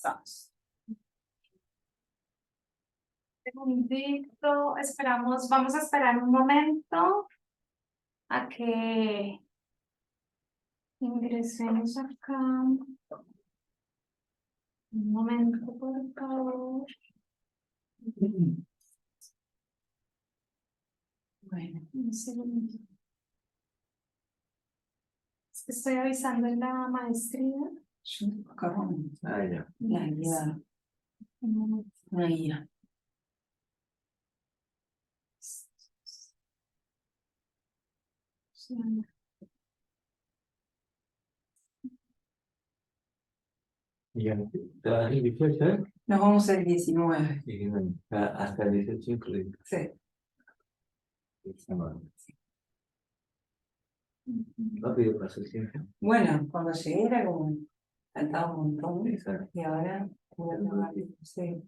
Vamos. Segundito, vamos a esperar un momento a que ingresemos acá. Un momento, por favor. Bueno, un segundo. Estoy avisando en la maestría. Ah, ya. La guía. Una guía. Ya, ¿trabajas el 18, eh? Nos vamos el 19. Y bueno, hasta el 18 incluido. Sí. No pido paso siempre. Bueno, cuando llegué era como faltaba un montón. Exacto. Y ahora voy a tomar. Sí.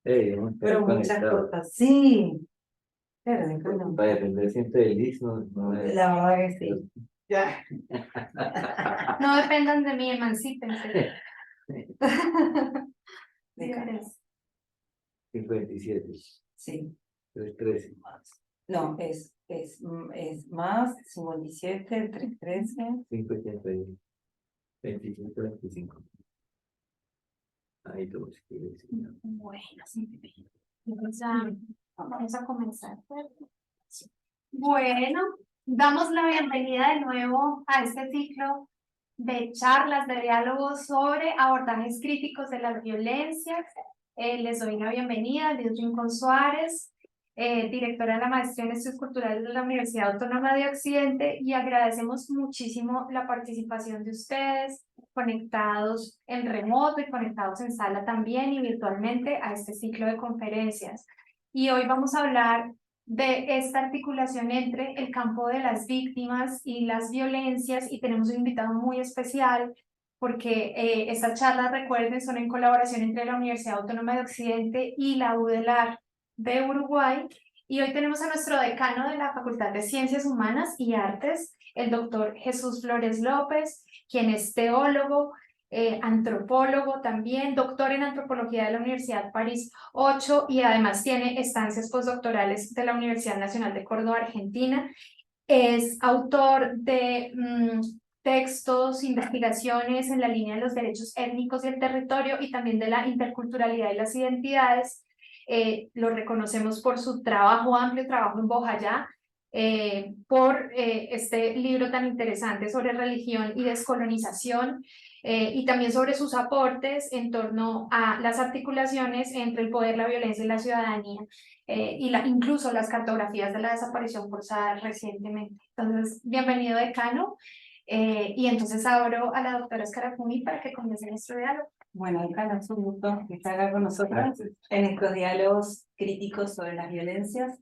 Hemos Pero estado muchas conectados. cosas. Sí. Claro, después no. Va a depender siempre del Liz, no es. La verdad que sí. Ya. No dependan de mí, emancípense. Déjales. 57, Sí. 13. No, es más 57, 313. 581. 25, 25. Ahí todo se quiere decir. Bueno, sí. Ya vamos a comenzar. Bueno, damos la bienvenida de nuevo a este ciclo de charlas, de diálogos sobre abordajes críticos de las violencias. Les doy la bienvenida a Liz Rincón Suárez, directora de la Maestría en Estudios Culturales de la Universidad Autónoma de Occidente, y agradecemos muchísimo la participación de ustedes, conectados en remoto y conectados en sala también y virtualmente a este ciclo de conferencias. Y hoy vamos a hablar de esta articulación entre el campo de las víctimas y las violencias, y tenemos un invitado muy especial porque estas charlas, recuerden, son en colaboración entre la Universidad Autónoma de Occidente y la UDELAR de Uruguay, y hoy tenemos a nuestro decano de la Facultad de Ciencias Humanas y Artes, el doctor Jesús Flores López, quien es teólogo, antropólogo también, doctor en antropología de la Universidad París 8 y además tiene estancias postdoctorales de la Universidad Nacional de Córdoba, Argentina. Es autor de textos, investigaciones en la línea de los derechos étnicos y el territorio y también de la interculturalidad y las identidades. Lo reconocemos por su trabajo, amplio trabajo en Bojayá, por este libro tan interesante sobre religión y descolonización, y también sobre sus aportes en torno a las articulaciones entre el poder, la violencia y la ciudadanía, y incluso las cartografías de la desaparición forzada recientemente. Entonces, bienvenido, decano, y entonces abro a la doctora Scarafumi para que comience nuestro diálogo. Bueno, decano, es un gusto estar acá con nosotros en estos diálogos críticos sobre las violencias.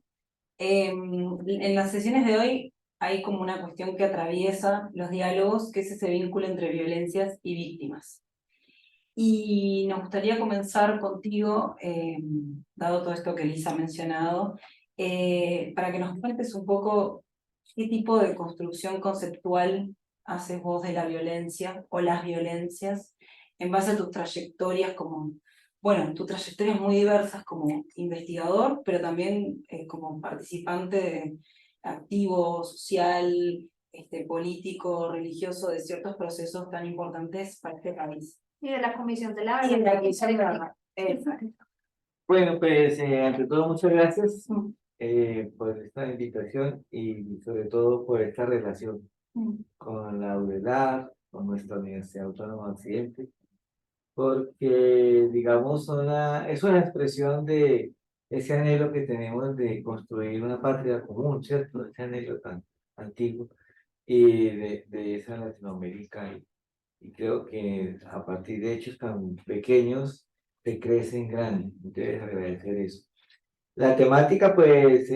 En las sesiones de hoy hay como una cuestión que atraviesa los diálogos, que es ese vínculo entre violencias y víctimas. Y nos gustaría comenzar contigo, dado todo esto que Lisa ha mencionado, para que nos cuentes un poco qué tipo de construcción conceptual haces vos de la violencia o las violencias en base a tus trayectorias como, bueno, tus trayectorias muy diversas como investigador, pero también como participante activo, social, político, religioso de ciertos procesos tan importantes para este país. Y de la Comisión de la Y Verdad. la Comisión de la Verdad. Exacto. Bueno, pues ante todo muchas gracias por esta invitación y sobre todo por esta relación con la UDELAR, con nuestra Universidad Autónoma de Occidente, porque digamos es una expresión de ese anhelo que tenemos de construir una patria común, ¿cierto? Ese anhelo tan antiguo y de esa Latinoamérica, y creo que a partir de hechos tan pequeños se crecen grandes. Debes agradecer eso. La temática, pues,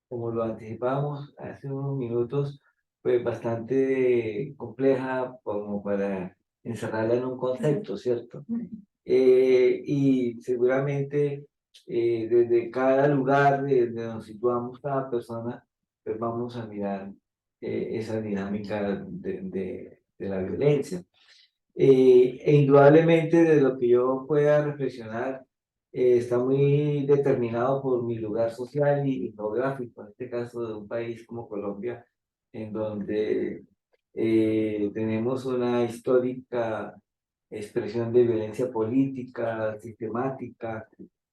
como lo anticipábamos hace unos minutos, pues bastante compleja como para encerrarla en un concepto, ¿cierto? Y seguramente desde cada lugar donde nos situamos, cada persona, pues vamos a mirar esa dinámica de la violencia. E indudablemente de lo que yo pueda reflexionar, está muy determinado por mi lugar social y geográfico, en este caso de un país como Colombia, en donde tenemos una histórica expresión de violencia política, sistemática,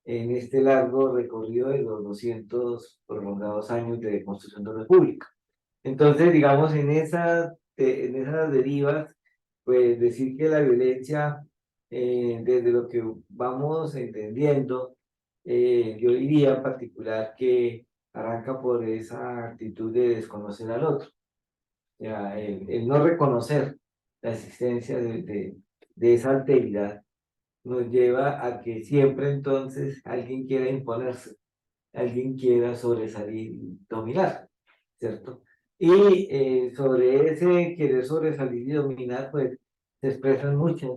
en este largo recorrido de los 200 prolongados años de construcción de la República. Entonces, digamos, en esas derivas, pues decir que la violencia, desde lo que vamos entendiendo, yo diría en particular que arranca por esa actitud de desconocer al otro, ya, el no reconocer la existencia de esa alteridad nos lleva a que siempre entonces alguien quiera imponerse, alguien quiera sobresalir y dominar, ¿cierto? Y sobre ese querer sobresalir y dominar, pues se expresan muchas,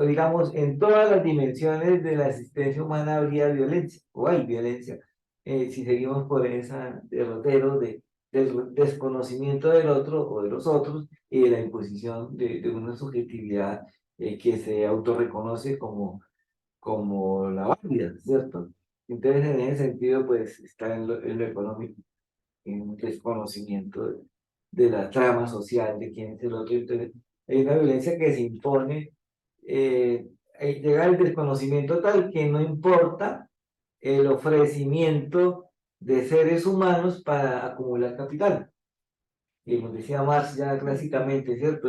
digamos, en todas las dimensiones de la existencia humana habría violencia, o hay violencia, si seguimos por esa derrotero del desconocimiento del otro o de los otros y de la imposición de una subjetividad que se autorreconoce como la válida, ¿cierto? Entonces, en ese sentido, pues está en lo económico, en un desconocimiento de la trama social, de quién es el otro. Entonces, hay una violencia que se impone, llega al desconocimiento tal que no importa el ofrecimiento de seres humanos para acumular capital. Y nos decía Marx ya clásicamente, ¿cierto?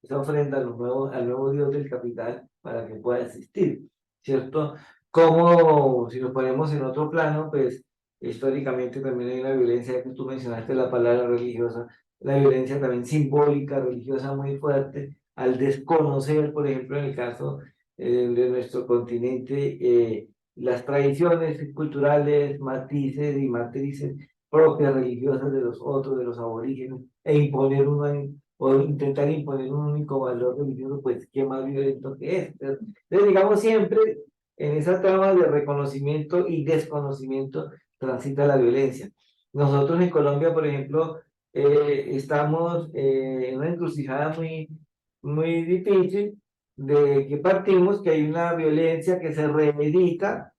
Esa ofrenda al nuevo Dios del capital para que pueda existir, ¿cierto? Como si nos ponemos en otro plano, pues históricamente también hay una violencia, que tú mencionaste la palabra religiosa, la violencia también simbólica, religiosa muy fuerte, al desconocer, por ejemplo, en el caso de nuestro continente, las tradiciones culturales, matices y matrices propias religiosas de los otros, de los aborígenes, e imponer o intentar imponer un único valor religioso, pues qué más violento que es. Entonces, digamos, siempre en esa trama de reconocimiento y desconocimiento transita la violencia. Nosotros en Colombia, por ejemplo, estamos en una encrucijada muy difícil de que partimos, que hay una violencia que se reedita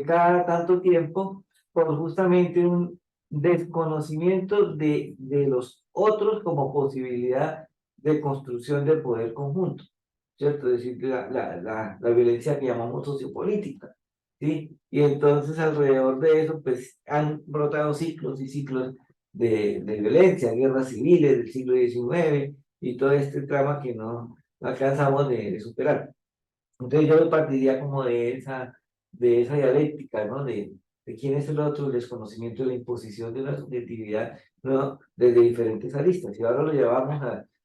cada tanto tiempo por justamente un desconocimiento de los otros como posibilidad de construcción del poder conjunto, ¿cierto? Es decir, la violencia que llamamos sociopolítica, ¿sí? Y entonces alrededor de eso, pues han brotado ciclos y ciclos de violencia, guerras civiles del siglo XIX y todo este trama que no alcanzamos de superar. Entonces yo partiría como de esa dialéctica, ¿no? De quién es el otro, el desconocimiento, la imposición de una subjetividad, ¿no? Desde diferentes aristas. Y ahora lo llevamos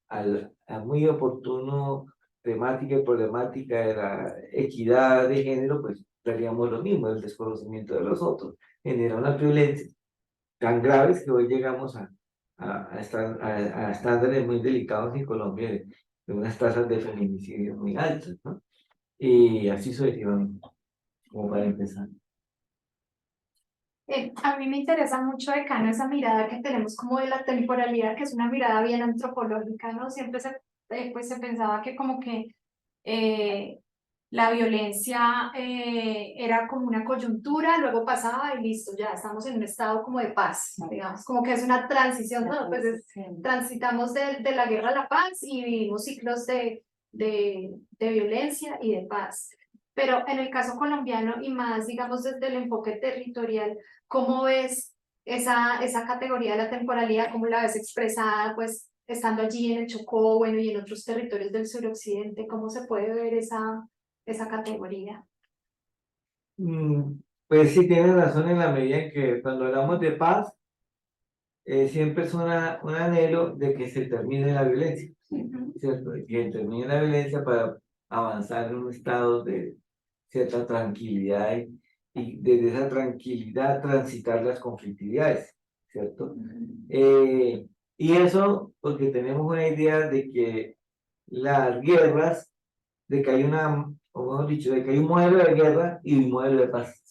a muy oportuno temática y problemática de la equidad de género, pues daríamos lo mismo, el desconocimiento de los otros. Genera una violencia tan graves que hoy llegamos a estándares muy delicados en Colombia de unas tasas de feminicidio muy altas, ¿no? Y así sucesivamente, como para empezar. A mí me interesa mucho, Decano, esa mirada que tenemos como de la temporalidad, que es una mirada bien antropológica, ¿no? Siempre pues se pensaba que como que eh, la violencia era como una coyuntura, luego pasaba y listo, ya estamos en un estado como de paz, digamos, como que es una transición, ¿no? Pues transitamos de la guerra a la paz y vivimos ciclos de violencia y de paz. Pero en el caso colombiano y más, digamos, desde el enfoque territorial, ¿cómo ves esa categoría de la temporalidad? ¿Cómo la ves expresada, pues, estando allí en el Chocó, bueno, y en otros territorios del suroccidente? ¿Cómo se puede ver esa categoría? Pues sí, tienes razón en la medida en que cuando hablamos de paz, siempre es un anhelo de que se termine la violencia, ¿cierto? De que termine la violencia para avanzar en un estado de cierta tranquilidad y desde esa tranquilidad transitar las conflictividades, ¿cierto? Y eso porque tenemos una idea de que las guerras, de que hay o mejor dicho, de que hay un modelo de guerra y un modelo de paz,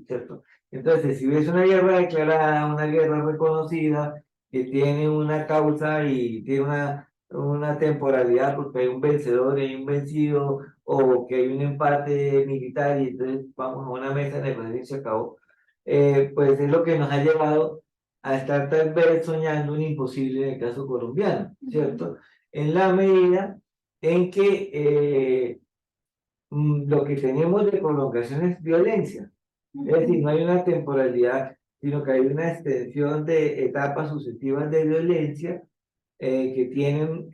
¿cierto? Entonces, si hubiese una guerra declarada, una guerra reconocida, que tiene una causa y tiene una temporalidad porque hay un vencedor y hay un vencido, o que hay un empate militar y entonces vamos a una mesa de negociación y se acabó, pues es lo que nos ha llevado a estar tal vez soñando un imposible en el caso colombiano, ¿cierto? En la medida en que lo que tenemos de prolongación es violencia. Es decir, no hay una temporalidad, sino que hay una extensión de etapas sucesivas de violencia que tienen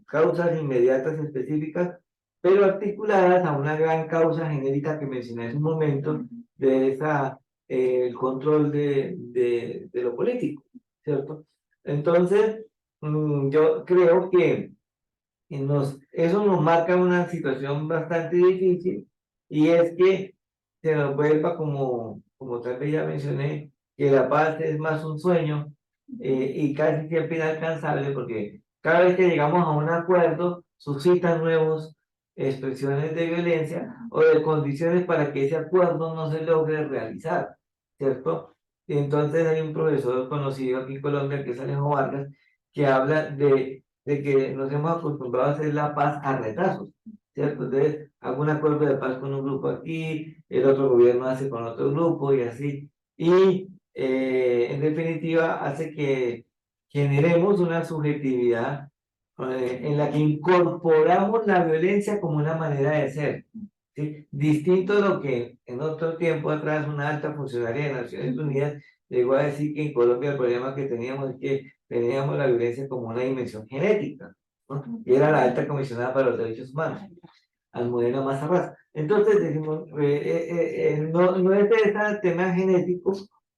causas inmediatas específicas, pero articuladas a una gran causa genérica que mencioné hace un momento, de esa, el control de lo político, ¿cierto? Entonces, yo creo que eso nos marca una situación bastante difícil, y es que se nos vuelva, como tal vez ya mencioné, que la paz es más un sueño y casi siempre inalcanzable, porque cada vez que llegamos a un acuerdo suscitan nuevas expresiones de violencia o de condiciones para que ese acuerdo no se logre realizar, ¿cierto? Y entonces hay un profesor conocido aquí en Colombia, que es Alejo Vargas, que habla de que nos hemos acostumbrado a hacer la paz a retazos, ¿cierto? Entonces, hago un acuerdo de paz con un grupo aquí, el otro gobierno hace con otro grupo y así. Y en definitiva hace que generemos una subjetividad en la que incorporamos la violencia como una manera de ser, ¿sí? Distinto a lo que en otro tiempo atrás una alta funcionaria de Naciones Unidas llegó a decir, que en Colombia el problema que teníamos es que teníamos la violencia como una dimensión genética, ¿no? Y era la alta comisionada para los derechos humanos, Almudena Mazarrás. Entonces decimos, no es de ese tema genético,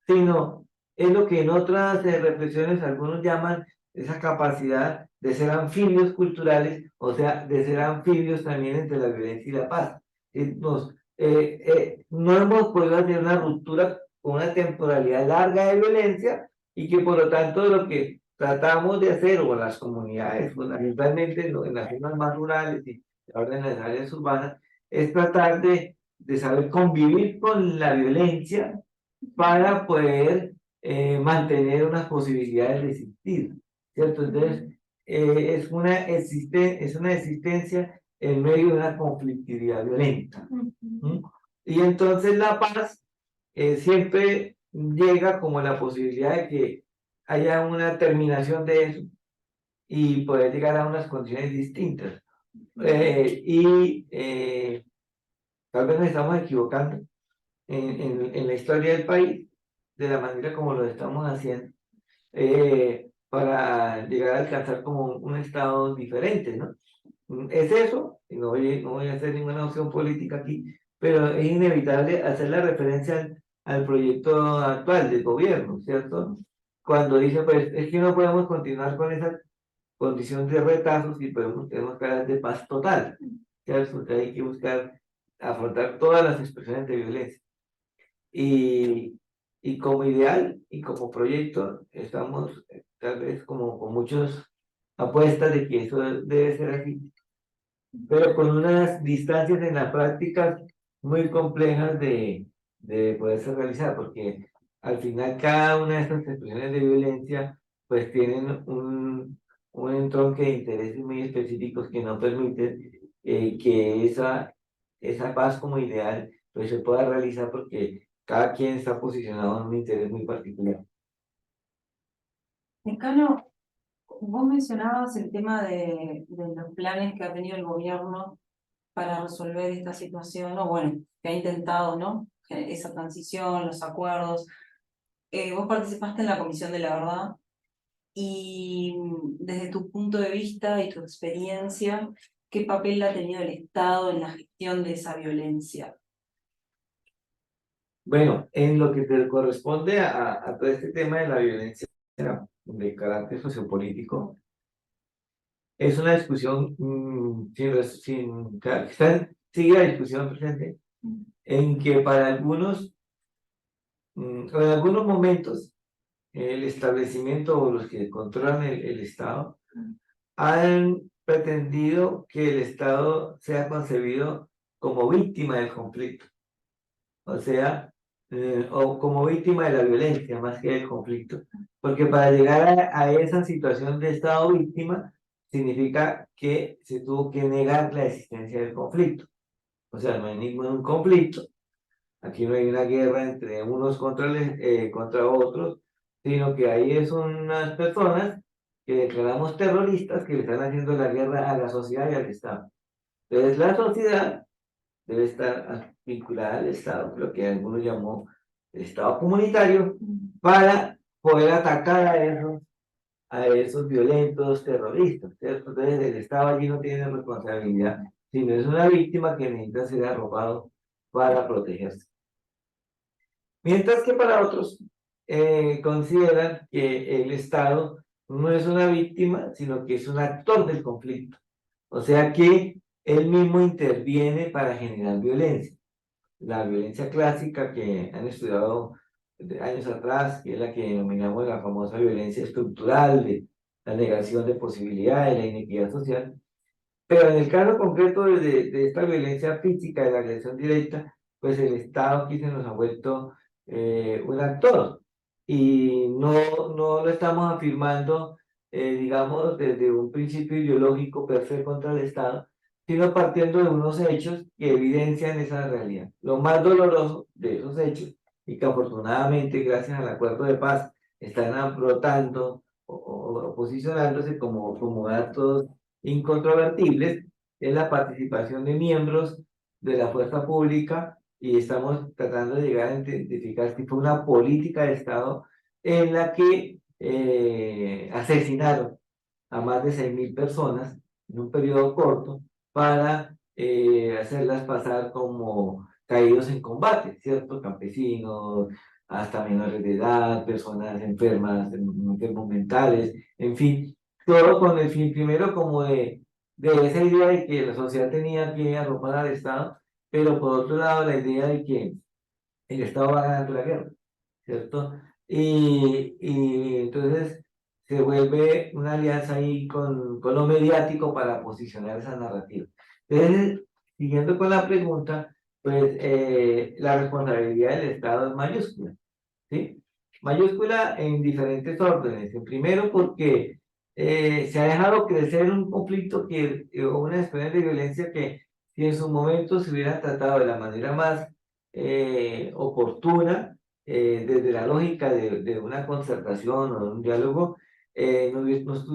sino es lo que en otras reflexiones algunos llaman esa capacidad de ser anfibios culturales, o sea, de ser anfibios también entre la violencia y la paz. No hemos podido hacer una ruptura con una temporalidad larga de violencia, y que por lo tanto lo que tratamos de hacer, o las comunidades, fundamentalmente en las zonas más rurales y ahora en las áreas urbanas, es tratar de saber convivir con la violencia para poder mantener unas posibilidades de existir, ¿cierto? Entonces, es una existencia en medio de una conflictividad violenta. Y entonces la paz siempre llega como la posibilidad de que haya una terminación de eso y poder llegar a unas condiciones distintas. Tal vez nos estamos equivocando en la historia del país, de la manera como lo estamos haciendo, para llegar a alcanzar como un estado diferente, ¿no? Es eso, y no voy a hacer ninguna opción política aquí, pero es inevitable hacer la referencia al proyecto actual del gobierno, ¿cierto? Cuando dice, pues, es que no podemos continuar con esa condición de retazos y tenemos que hablar de paz total, ¿cierto? Porque hay que buscar afrontar todas las expresiones de violencia. Y como ideal y como proyecto, estamos tal vez como con muchas apuestas de que eso debe ser así, pero con unas distancias en la práctica muy complejas de poderse realizar, porque al final cada una de estas expresiones de violencia pues tienen un entronque de intereses muy específicos que no permiten que esa paz como ideal pues se pueda realizar, porque cada quien está posicionado en un interés muy particular. Decano, vos mencionabas el tema de los planes que ha tenido el gobierno para resolver esta situación, o bueno, que ha intentado, ¿no? Esa transición, los acuerdos. Vos participaste en la Comisión de la Verdad, y desde tu punto de vista y tu experiencia, ¿qué papel ha tenido el Estado en la gestión de esa violencia? Bueno, en lo que te corresponde a todo este tema de la violencia de carácter sociopolítico, es una discusión sigue la discusión presente, en que para algunos, o en algunos momentos, el establecimiento o los que controlan el Estado han pretendido que el Estado sea concebido como víctima del conflicto, o sea, o como víctima de la violencia más que del conflicto, porque para llegar a esa situación de Estado víctima significa que se tuvo que negar la existencia del conflicto. O sea, no hay ningún conflicto, aquí no hay una guerra entre unos contra otros, sino que ahí son unas personas que declaramos terroristas que le están haciendo la guerra a la sociedad y al Estado. Entonces la sociedad debe estar vinculada al Estado, lo que algunos llamó el Estado comunitario, para poder atacar a esos violentos terroristas, ¿cierto? Entonces el Estado allí no tiene responsabilidad, sino es una víctima que necesita ser arropado para protegerse. Mientras que para otros consideran que el Estado no es una víctima, sino que es un actor del conflicto. O sea que él mismo interviene para generar violencia. La violencia clásica que han estudiado de años atrás, que es la que denominamos la famosa violencia estructural, de la negación de posibilidades, la inequidad social. Pero en el caso concreto de esta violencia física, de la agresión directa, pues el Estado aquí se nos ha vuelto un actor. Y no lo estamos afirmando, digamos, desde un principio ideológico per se contra el Estado, sino partiendo de unos hechos que evidencian esa realidad. Lo más doloroso de esos hechos, y que afortunadamente, gracias al acuerdo de paz, están brotando o posicionándose como datos incontrovertibles, es la participación de miembros de la fuerza pública y estamos tratando de llegar a identificar si fue una política de Estado en la que asesinaron a más de 6.000 personas en un periodo corto para hacerlas pasar como caídos en combate, ¿cierto? Campesinos, hasta menores de edad, personas enfermas, enfermos mentales, en fin, todo con el fin primero como de esa idea de que la sociedad tenía que arropar al Estado, pero por otro lado la idea de que el Estado va ganando la guerra, ¿cierto? Y entonces se vuelve una alianza ahí con lo mediático para posicionar esa narrativa. Entonces, siguiendo con la pregunta, pues la responsabilidad del Estado es mayúscula, ¿sí? Mayúscula en diferentes órdenes. En primero, porque se ha dejado crecer un conflicto o una experiencia de violencia que si en su momento se hubiera tratado de la manera más oportuna, desde la lógica de una concertación o de un diálogo,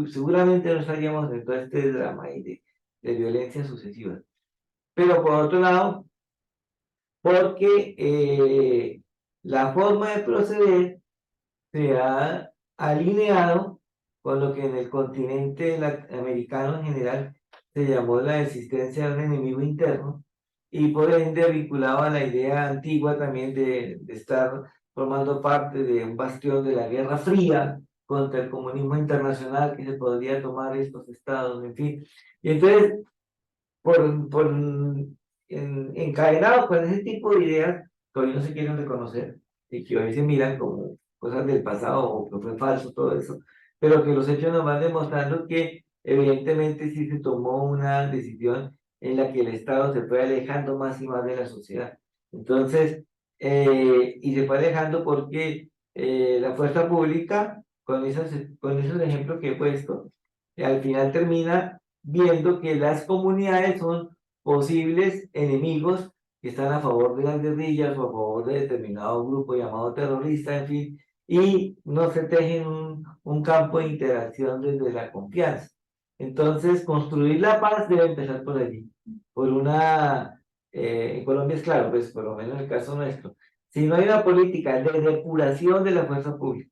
seguramente no estaríamos en todo este drama y de violencia sucesiva. Pero por otro lado, porque la forma de proceder se ha alineado con lo que en el continente americano en general se llamó la existencia de un enemigo interno y por ende vinculado a la idea antigua también de estar formando parte de un bastión de la Guerra Fría contra el comunismo internacional que se podría tomar estos estados, en fin. Y entonces, encadenado con ese tipo de ideas que hoy no se quieren reconocer y que hoy se miran como cosas del pasado o que fue falso, todo eso, pero que los hechos nos van demostrando que evidentemente sí se tomó una decisión en la que el Estado se fue alejando más y más de la sociedad. Entonces, y se fue alejando porque la fuerza pública, con esos ejemplos que he puesto, al final termina viendo que las comunidades son posibles enemigos que están a favor de las guerrillas o a favor de determinado grupo llamado terrorista, en fin, y no se tejen un campo de interacción desde la confianza. Entonces, construir la paz debe empezar por allí, por en Colombia es claro, pues por lo menos en el caso nuestro, si no hay una política de depuración de la fuerza pública,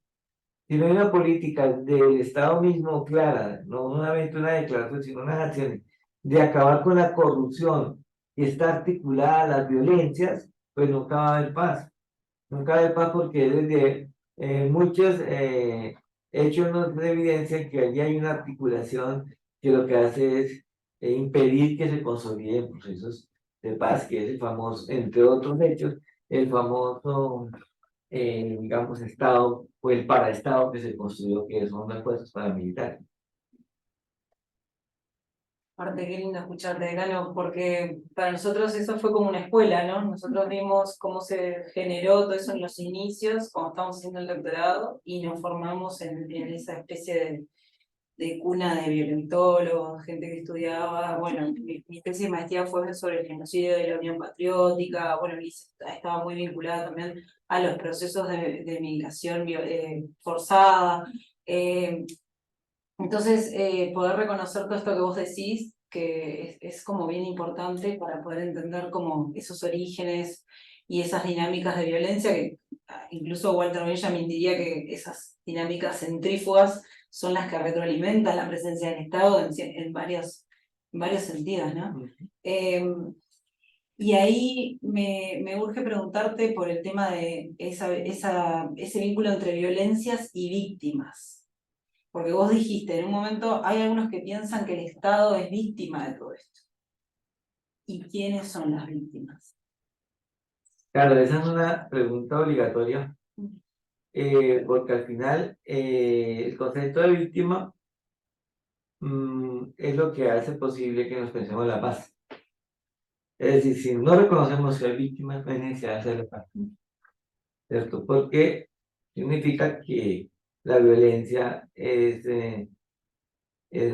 si no hay una política del Estado mismo clara, no solamente una declaración, sino unas acciones de acabar con la corrupción que está articulada a las violencias, pues nunca va a haber paz. Nunca va a haber paz porque desde muchos hechos nos evidencian que allí hay una articulación que lo que hace es impedir que se consoliden procesos de paz, que es el famoso, entre otros hechos, el famoso digamos, Estado o el paraestado que se construyó, que son las fuerzas paramilitares. Aparte, qué lindo escucharte, Decano, porque para nosotros eso fue como una escuela, ¿no? Nosotros vimos cómo se generó todo eso en los inicios, cuando estábamos haciendo el doctorado, y nos formamos en esa especie de cuna de violentólogos, gente que estudiaba, bueno, mi tesis de maestría fue sobre el genocidio de la Unión Patriótica, bueno, estaba muy vinculada también a los procesos de migración forzada. Entonces, poder reconocer todo esto que vos decís, que es como bien importante para poder entender como esos orígenes y esas dinámicas de violencia, que incluso Walter Benjamin diría que esas dinámicas centrífugas son las que retroalimentan la presencia del Estado en varios sentidos, ¿no? Y ahí me urge preguntarte por el tema de ese vínculo entre violencias y víctimas. Porque vos dijiste, en un momento hay algunos que piensan que el Estado es víctima de todo esto. ¿Y quiénes son las víctimas? Claro, esa es una pregunta obligatoria, porque al final el concepto de víctima es lo que hace posible que nos pensemos en la paz. Es decir, si no reconocemos que hay víctimas, no hay necesidad de hacerle paz, ¿cierto? Porque significa que la violencia es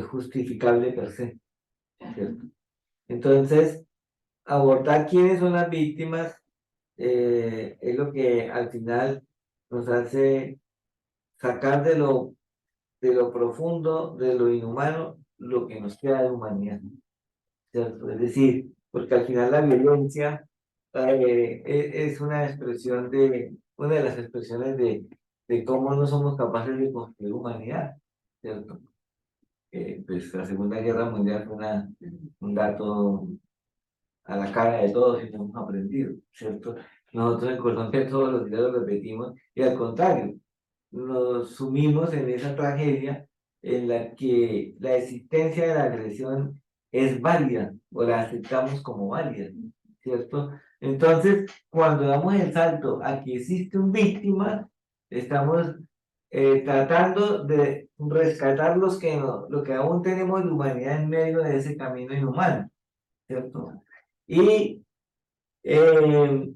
justificable per se, ¿cierto? Entonces, abordar quiénes son las víctimas es lo que al final nos hace sacar de lo profundo, de lo inhumano, lo que nos queda de humanidad, ¿cierto? Es decir, porque al final la violencia es una expresión una de las expresiones de cómo no somos capaces de construir humanidad, ¿cierto? Pues la Segunda Guerra Mundial fue un dato a la cara de todos y no hemos aprendido, ¿cierto? Nosotros en Colombia todos los días lo repetimos y al contrario, nos sumimos en esa tragedia en la que la existencia de la agresión es válida o la aceptamos como válida, ¿cierto? Entonces, cuando damos el salto a que existe un víctima, estamos tratando de rescatar lo que aún tenemos de humanidad en medio de ese camino inhumano, ¿cierto? Y eh,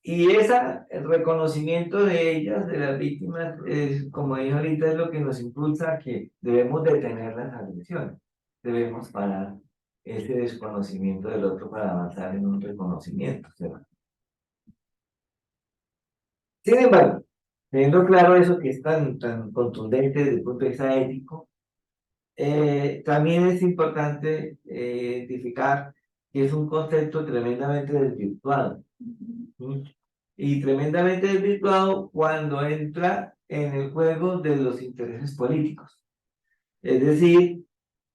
el reconocimiento de ellas, de las víctimas, como dije ahorita, es lo que nos impulsa a que debemos detener las agresiones. Debemos parar ese desconocimiento del otro para avanzar en un reconocimiento, ¿cierto? Sin embargo, teniendo claro eso que es tan contundente desde el punto de vista ético, también es importante identificar que es un concepto tremendamente desvirtuado. Y tremendamente desvirtuado cuando entra en el juego de los intereses políticos. Es decir,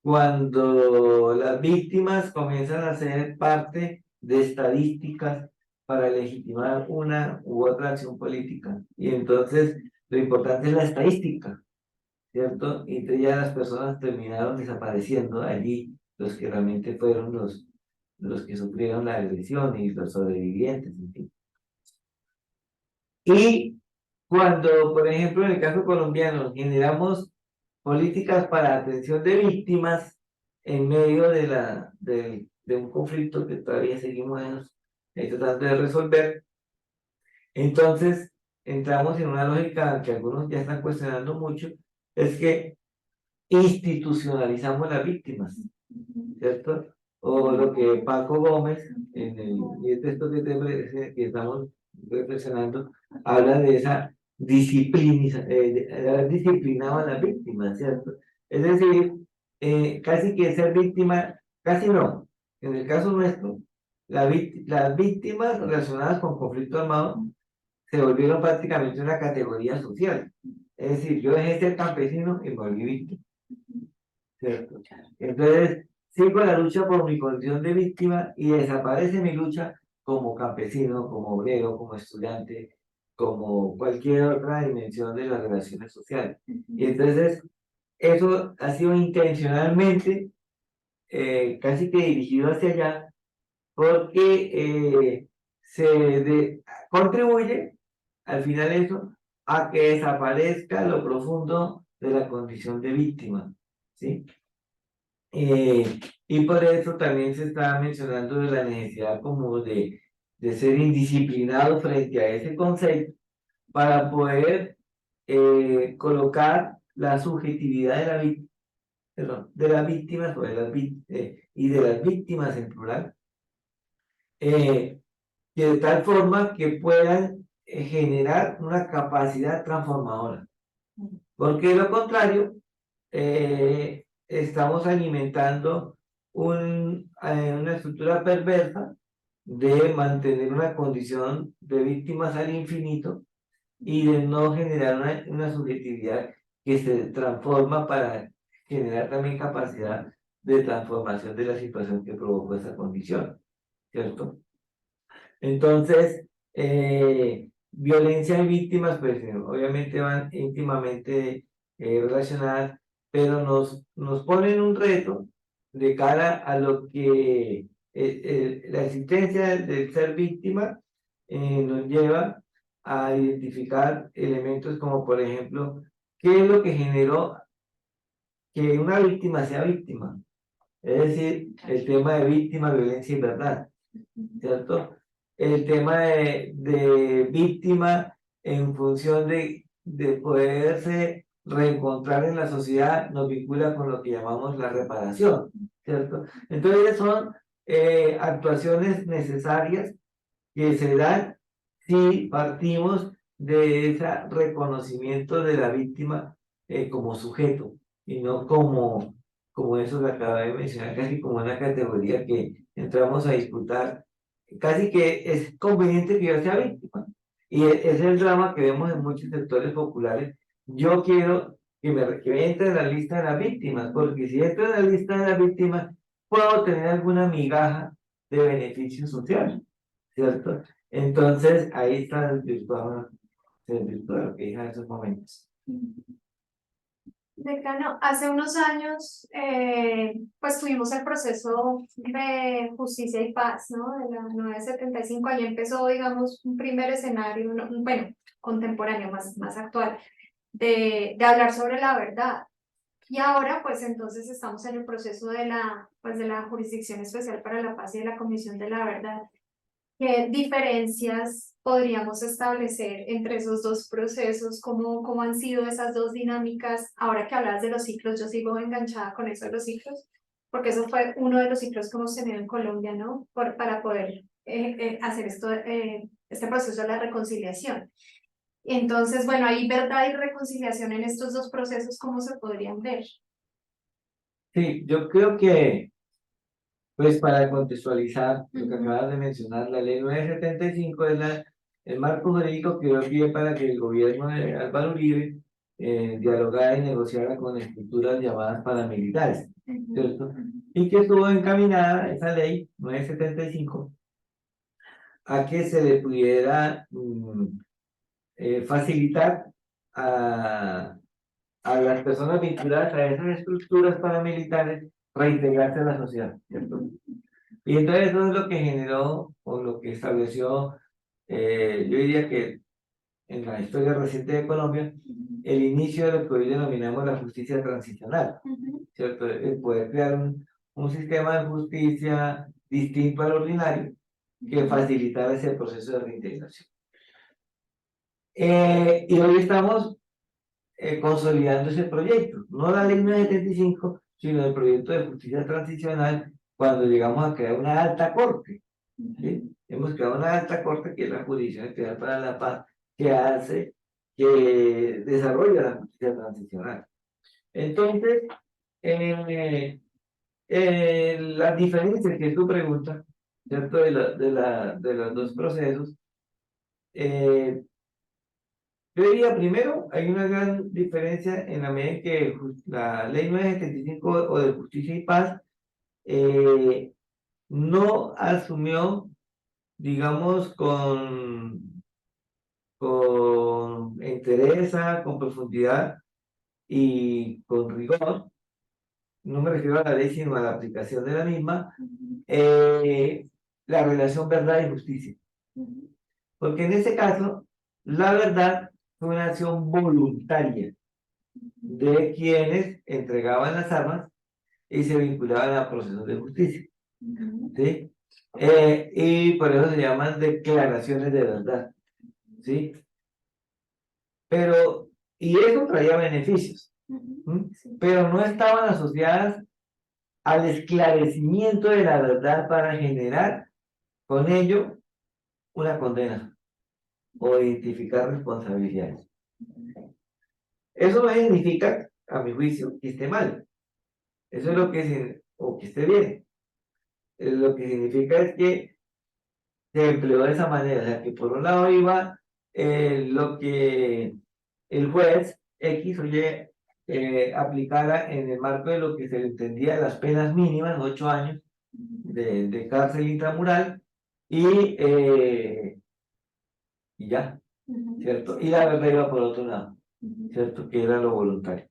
cuando las víctimas comienzan a ser parte de estadísticas para legitimar una u otra acción política. Y entonces lo importante es la estadística, ¿cierto? Y entonces ya las personas terminaron desapareciendo allí, los que realmente fueron los que sufrieron la agresión y los sobrevivientes, en fin. Y cuando, por ejemplo, en el caso colombiano, generamos políticas para atención de víctimas en medio de un conflicto que todavía seguimos tratando de resolver, entonces entramos en una lógica que algunos ya están cuestionando mucho, es que institucionalizamos las víctimas, ¿cierto? O lo que Paco Gómez, en el texto que estamos reflexionando, habla de esa disciplina, de haber disciplinado a las víctimas, ¿cierto? Es decir, casi que ser víctima, casi no. En el caso nuestro, las víctimas relacionadas con conflicto armado se volvieron prácticamente una categoría social. Es decir, yo dejé de ser campesino y me volví víctima, ¿cierto? Entonces, sigo la lucha por mi condición de víctima y desaparece mi lucha como campesino, como obrero, como estudiante, como cualquier otra dimensión de las relaciones sociales. Y entonces, eso ha sido intencionalmente casi que dirigido hacia allá, porque contribuye al final eso a que desaparezca lo profundo de la condición de víctima, ¿sí? Y por eso también se estaba mencionando de la necesidad como de ser indisciplinado frente a ese concepto para poder colocar la subjetividad de las víctimas y de las víctimas en plural, que de tal forma que puedan generar una capacidad transformadora. Porque de lo contrario, estamos alimentando una estructura perversa de mantener una condición de víctimas al infinito y de no generar una subjetividad que se transforma para generar también capacidad de transformación de la situación que provocó esa condición, ¿cierto? Entonces, violencia y víctimas, pues obviamente van íntimamente relacionadas, pero nos ponen un reto de cara a lo que la existencia del ser víctima nos lleva a identificar elementos como, por ejemplo, qué es lo que generó que una víctima sea víctima. Es decir, el tema de víctima, violencia y verdad, ¿cierto? El tema de víctima en función de poderse reencontrar en la sociedad nos vincula con lo que llamamos la reparación, ¿cierto? Entonces son actuaciones necesarias que se dan si partimos de ese reconocimiento de la víctima como sujeto y no como eso que acaba de mencionar, casi como una categoría que entramos a disputar. Casi que es conveniente que yo sea víctima. Y es el drama que vemos en muchos sectores populares. Yo quiero que entre en la lista de las víctimas, porque si entro en la lista de las víctimas, puedo tener alguna migaja de beneficio social, ¿cierto? Entonces, ahí está el virtual lo que dije en esos momentos. Decano, hace unos años, pues tuvimos el proceso de justicia y paz, ¿no? De la 975, ahí empezó, digamos, un primer escenario, bueno, contemporáneo, más actual, de hablar sobre la verdad. Y ahora, pues entonces estamos en el proceso de la Jurisdicción Especial para la Paz y de la Comisión de la Verdad. ¿Qué diferencias podríamos establecer entre esos dos procesos? ¿Cómo han sido esas dos dinámicas? Ahora que hablas de los ciclos, yo sigo enganchada con eso de los ciclos, porque eso fue uno de los ciclos que hemos tenido en Colombia, ¿no? Para poder hacer este proceso de la reconciliación. Entonces, bueno, hay verdad y reconciliación en estos dos procesos, ¿cómo se podrían ver? Sí, yo creo que, pues para contextualizar lo que acabas de mencionar, la ley 975 es el marco jurídico que dio pie para que el gobierno de Álvaro Uribe dialogara y negociara con estructuras llamadas paramilitares, ¿cierto? Y que estuvo encaminada esa ley 975 a que se le pudiera facilitar a las personas vinculadas a esas estructuras paramilitares reintegrarse a la sociedad, ¿cierto? Y entonces eso es lo que generó o lo que estableció, yo diría que en la historia reciente de Colombia, el inicio de lo que hoy denominamos la justicia transicional, ¿cierto? El poder crear un sistema de justicia distinto al ordinario que facilitara ese proceso de reintegración. Y hoy estamos consolidando ese proyecto, no la ley 975, sino el proyecto de justicia transicional cuando llegamos a crear una alta corte. ¿Sí? Hemos creado una alta corte que es la Jurisdicción Especial para la Paz, que desarrolla la justicia transicional. Entonces, las diferencias que tú preguntas, ¿cierto? De los dos procesos, yo diría, primero, hay una gran diferencia en la medida en que la ley 975 o de Justicia y Paz no asumió, digamos, con entereza, con profundidad y con rigor, no me refiero a la ley, sino a la aplicación de la misma, la relación verdad y justicia. Porque en ese caso, la verdad fue una acción voluntaria de quienes entregaban las armas y se vinculaban a procesos de justicia. ¿Sí? Y por eso se llaman declaraciones de verdad. ¿Sí? Pero, y eso traía beneficios. pero no estaban asociadas al esclarecimiento de la verdad para generar con ello una condena o identificar responsabilidades. Eso no significa, a mi juicio, que esté mal. Eso es lo que, o que esté bien. Lo que significa es que se empleó de esa manera, o sea, que por un lado iba lo que el juez X o Y aplicara en el marco de lo que se le entendía las penas mínimas, 8 años de cárcel intramural, y ya, ¿cierto? Y la verdad iba por otro lado, ¿cierto? Que era lo voluntario.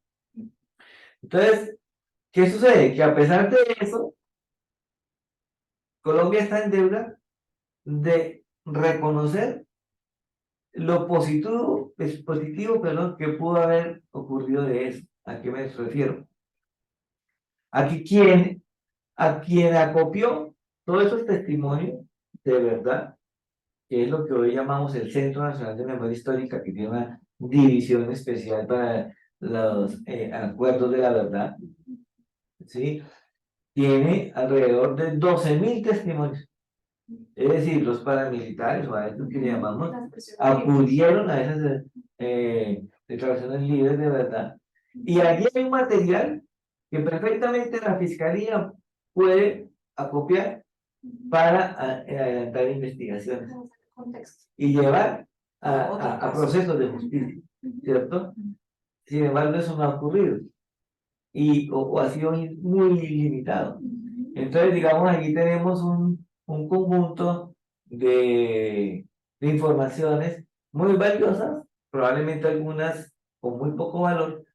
Entonces, ¿qué sucede? Que a pesar de eso, Colombia está en deuda de reconocer lo positivo, perdón, que pudo haber ocurrido de eso. ¿A qué me refiero? A que a quien acopió todos esos testimonios de verdad, que es lo que hoy llamamos el Centro Nacional de Memoria Histórica, que tiene una división especial para los acuerdos de la verdad, ¿sí? Tiene alrededor de 12.000 testimonios. Es decir, los paramilitares, o a estos que le llamamos, acudieron a esas declaraciones libres de verdad. Y allí hay un material que perfectamente la Fiscalía puede acopiar para adelantar investigaciones y llevar a procesos de justicia, ¿cierto? Sin embargo, eso no ha ocurrido o ha sido muy limitado. Entonces, digamos, aquí tenemos un conjunto de informaciones muy valiosas, probablemente algunas con muy poco valor,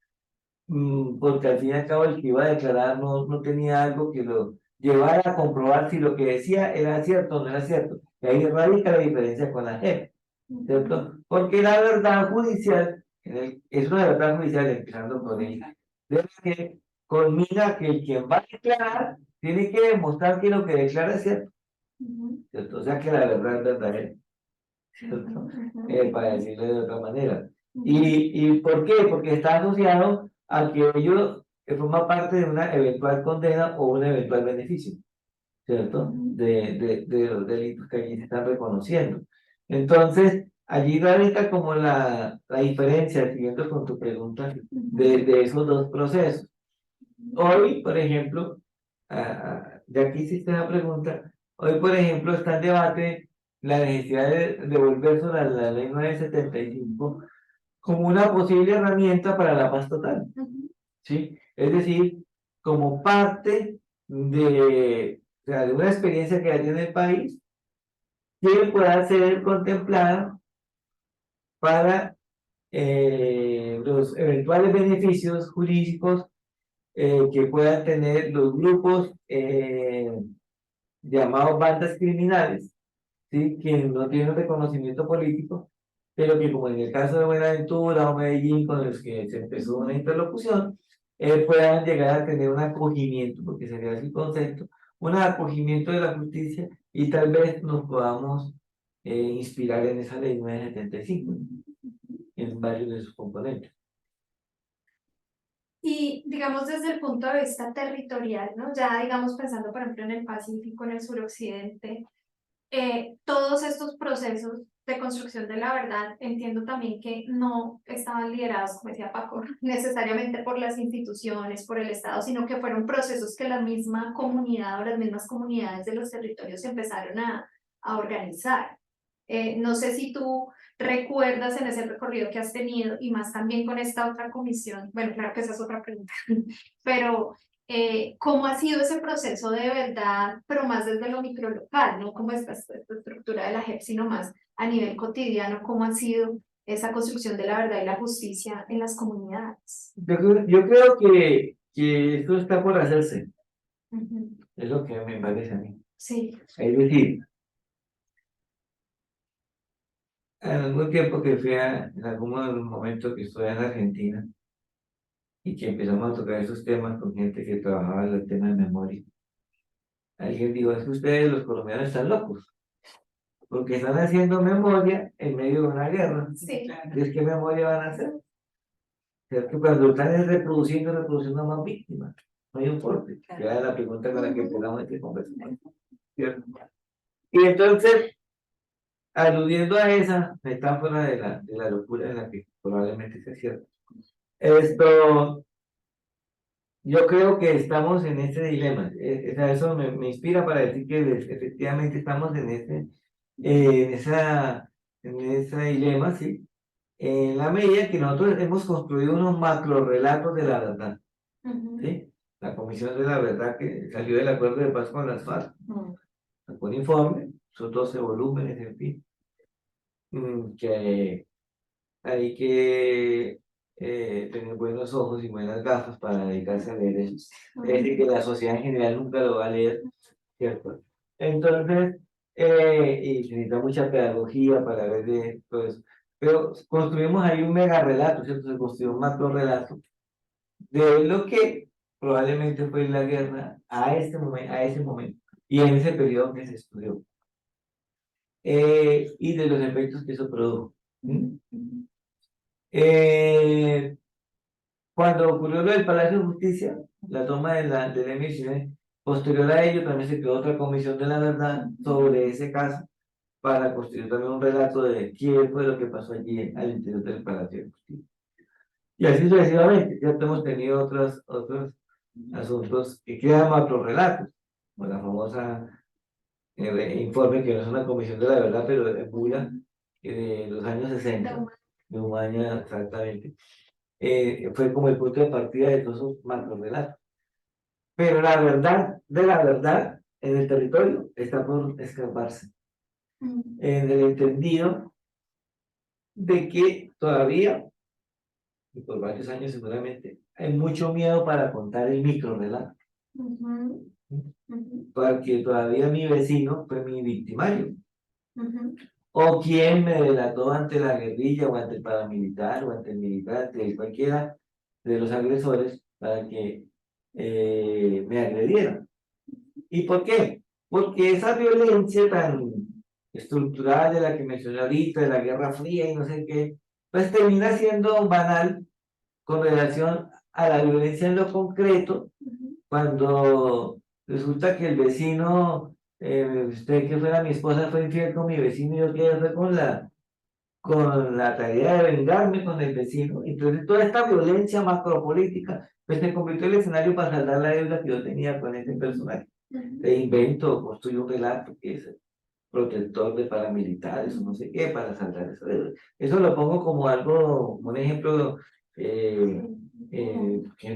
porque al fin y al cabo el que iba a declarar no tenía algo que lo llevara a comprobar si lo que decía era cierto o no era cierto. Y ahí radica la diferencia con la JEP, ¿cierto? Porque la verdad judicial, es una verdad judicial, empezando con ella, de que culmina que quien va a declarar tiene que demostrar que lo que declara es cierto, ¿cierto? O sea que la verdad es verdadera, ¿cierto? Para decirlo de otra manera. ¿Y por qué? Porque está asociado a que ello forma parte de una eventual condena o un eventual beneficio, ¿cierto? De los delitos que allí se están reconociendo. Entonces, allí radica como la diferencia, siguiendo con tu pregunta, de esos dos procesos. Hoy, por ejemplo, ya que hiciste la pregunta, hoy, por ejemplo, está en debate la necesidad de volver sobre la ley 975 como una posible herramienta para la paz total, ¿sí? Es decir, como parte o sea, de una experiencia que ya tiene el país que pueda ser contemplada para los eventuales beneficios jurídicos que puedan tener los grupos llamados bandas criminales, ¿sí? Que no tienen reconocimiento político, pero que como en el caso de Buenaventura o Medellín, con los que se empezó una interlocución, puedan llegar a tener un acogimiento, porque sería así el concepto, un acogimiento de la justicia y tal vez nos podamos inspirar en esa ley 975, en varios de sus componentes. Y digamos desde el punto de vista territorial, ¿no? Ya digamos pensando por ejemplo en el Pacífico, en el suroccidente, todos estos procesos de construcción de la verdad, entiendo también que no estaban liderados, como decía Paco, necesariamente por las instituciones, por el Estado, sino que fueron procesos que la misma comunidad o las mismas comunidades de los territorios empezaron a organizar. No sé si tú recuerdas en ese recorrido que has tenido y más también con esta otra comisión, bueno, claro que esa es otra pregunta, pero cómo ha sido ese proceso de verdad, pero más desde lo microlocal, no como esta estructura de la JEP, sino más a nivel cotidiano, cómo ha sido esa construcción de la verdad y la justicia en las comunidades. Yo creo que esto está por hacerse, es lo que me parece a mí. Sí. Es decir, en algún tiempo que en algún momento que estuve en Argentina y que empezamos a tocar esos temas con gente que trabajaba en el tema de memoria, alguien dijo, es que ustedes los colombianos están locos, porque están haciendo memoria en medio de una guerra. Sí. ¿Es qué memoria van a hacer? ¿cierto? Cuando están reproduciendo más víctimas, no hay un corte, que era la pregunta con la que empezamos esta conversación, ¿cierto? Y entonces, aludiendo a esa metáfora de la locura en la que probablemente sea cierto, esto, yo creo que estamos en ese dilema. O sea, eso me inspira para decir que efectivamente estamos en ese dilema, ¿sí? En la medida que nosotros hemos construido unos macro relatos de la verdad, ¿sí? La Comisión de la Verdad que salió del acuerdo de paz con las FARC, sacó un informe, son 12 volúmenes, en fin, que hay que tener buenos ojos y buenas gafas para dedicarse a leer eso. Es decir, que la sociedad en general nunca lo va a leer, ¿cierto? Entonces, y se necesita mucha pedagogía para ver de todo eso. Pero construimos ahí un mega relato, ¿cierto? Se construyó un macro relato de lo que probablemente fue la guerra a ese momento y en ese periodo que se estudió. Y de los efectos que eso produjo. Cuando ocurrió lo del Palacio de Justicia, la toma de la emisión, posterior a ello también se creó otra comisión de la verdad sobre ese caso para construir también un relato de qué fue lo que pasó allí al interior del Palacio de Justicia. Y así sucesivamente, ya hemos tenido otros asuntos que quedan macro relatos, como la famosa informe que no es una comisión de la verdad, pero de Pura, de los años 60, de Umaña exactamente, fue como el punto de partida de todos esos macro relatos. Pero la verdad de la verdad en el territorio está por escaparse, en el entendido de que todavía, y por varios años seguramente, hay mucho miedo para contar el micro relato. Porque todavía mi vecino fue mi victimario. O quien me delató ante la guerrilla o ante el paramilitar o ante el militar, ante cualquiera de los agresores para que me agredieran. ¿Y por qué? Porque esa violencia tan estructural de la que mencioné ahorita, de la Guerra Fría y no sé qué, pues termina siendo banal con relación a la violencia en lo concreto, cuando resulta que el vecino, usted que fuera mi esposa fue infiel con mi vecino y yo que fue con la tarea de vengarme con el vecino. Entonces toda esta violencia macropolítica pues se convirtió en el escenario para saldar la deuda que yo tenía con ese personaje. E invento, construyo un relato que es protector de paramilitares o no sé qué para saldar esa deuda. Eso lo pongo como algo, un ejemplo que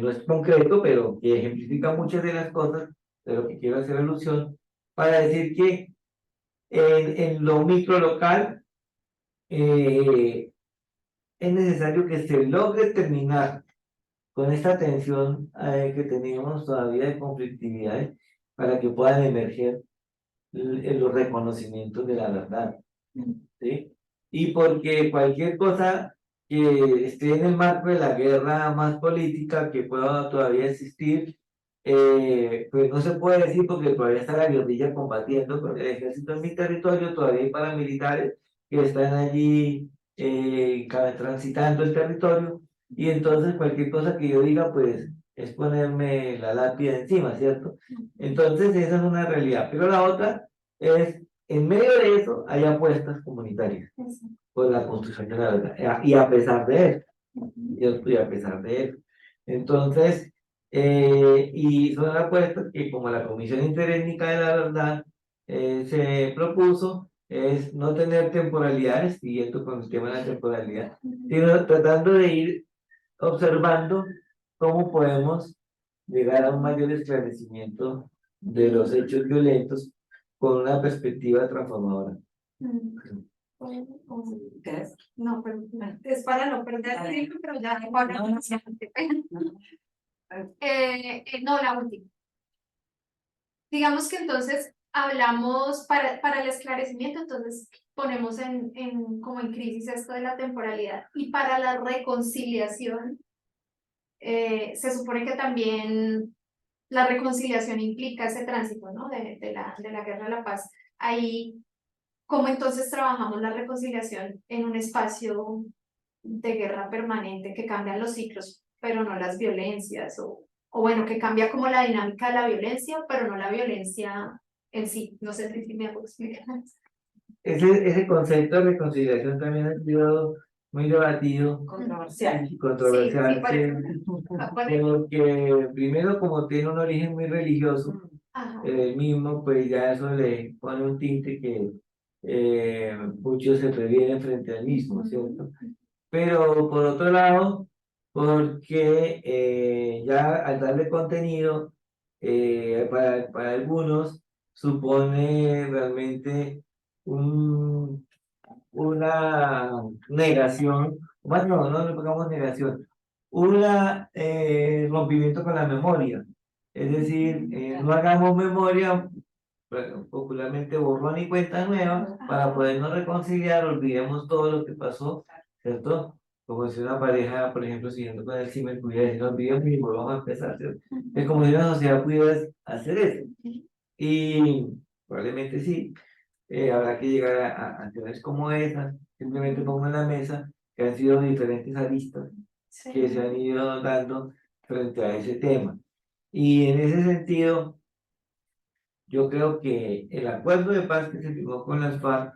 no es concreto, pero que ejemplifica muchas de las cosas de lo que quiero hacer alusión, para decir que en lo micro local es necesario que se logre terminar con esta tensión que tenemos todavía de conflictividades para que puedan emerger los reconocimientos de la verdad, ¿sí? Y porque cualquier cosa que esté en el marco de la guerra más política que pueda todavía existir, pues no se puede decir porque todavía está la guerrilla combatiendo con el ejército en mi territorio, todavía hay paramilitares que están allí transitando el territorio, y entonces cualquier cosa que yo diga, pues es ponerme la lápida encima, ¿cierto? Entonces esa es una realidad, pero la otra es, en medio de eso, hay apuestas comunitarias por la construcción de la verdad, y a pesar de eso, y a pesar de eso. Entonces, y son apuestas que como la Comisión Interétnica de la Verdad se propuso, es no tener temporalidades, siguiendo con el tema de la temporalidad, sino tratando de ir observando cómo podemos llegar a un mayor esclarecimiento de los hechos violentos con una perspectiva transformadora. ¿Qué es? No, pero es para no perder el tiempo, pero ya ahora no, no, la última. Digamos que entonces hablamos para el esclarecimiento, entonces ponemos como en crisis esto de la temporalidad. Y para la reconciliación, se supone que también la reconciliación implica ese tránsito, ¿no? de la guerra a la paz. Ahí, ¿cómo entonces trabajamos la reconciliación en un espacio de guerra permanente que cambian los ciclos, pero no las violencias, o bueno, que cambia como la dinámica de la violencia, pero no la violencia en sí. No sé si me puedo explicar. Ese concepto de reconciliación también ha sido muy debatido Controversial. y controversial, Sí, porque primero como tiene un origen muy religioso, ajá. mismo, pues ya eso le pone un tinte que muchos se previenen frente al mismo, ¿cierto? Pero por otro lado, porque ya al darle contenido, para algunos supone realmente un, una negación, bueno, no le pongamos negación, un rompimiento con la memoria. Es decir, no hagamos memoria, popularmente borrón y cuenta nueva, para podernos reconciliar, olvidemos todo lo que pasó, ¿cierto? Como si una pareja, por ejemplo, siguiendo con el símil, pudiera decir, no olvidemos y volvamos a empezar, ¿cierto? Es como si una sociedad pudiera hacer eso. Y probablemente sí, habrá que llegar a acciones como esas. Simplemente pongo en la mesa que han sido diferentes aristas que se han ido dando frente a ese tema. Y en ese sentido, yo creo que el acuerdo de paz que se firmó con las FARC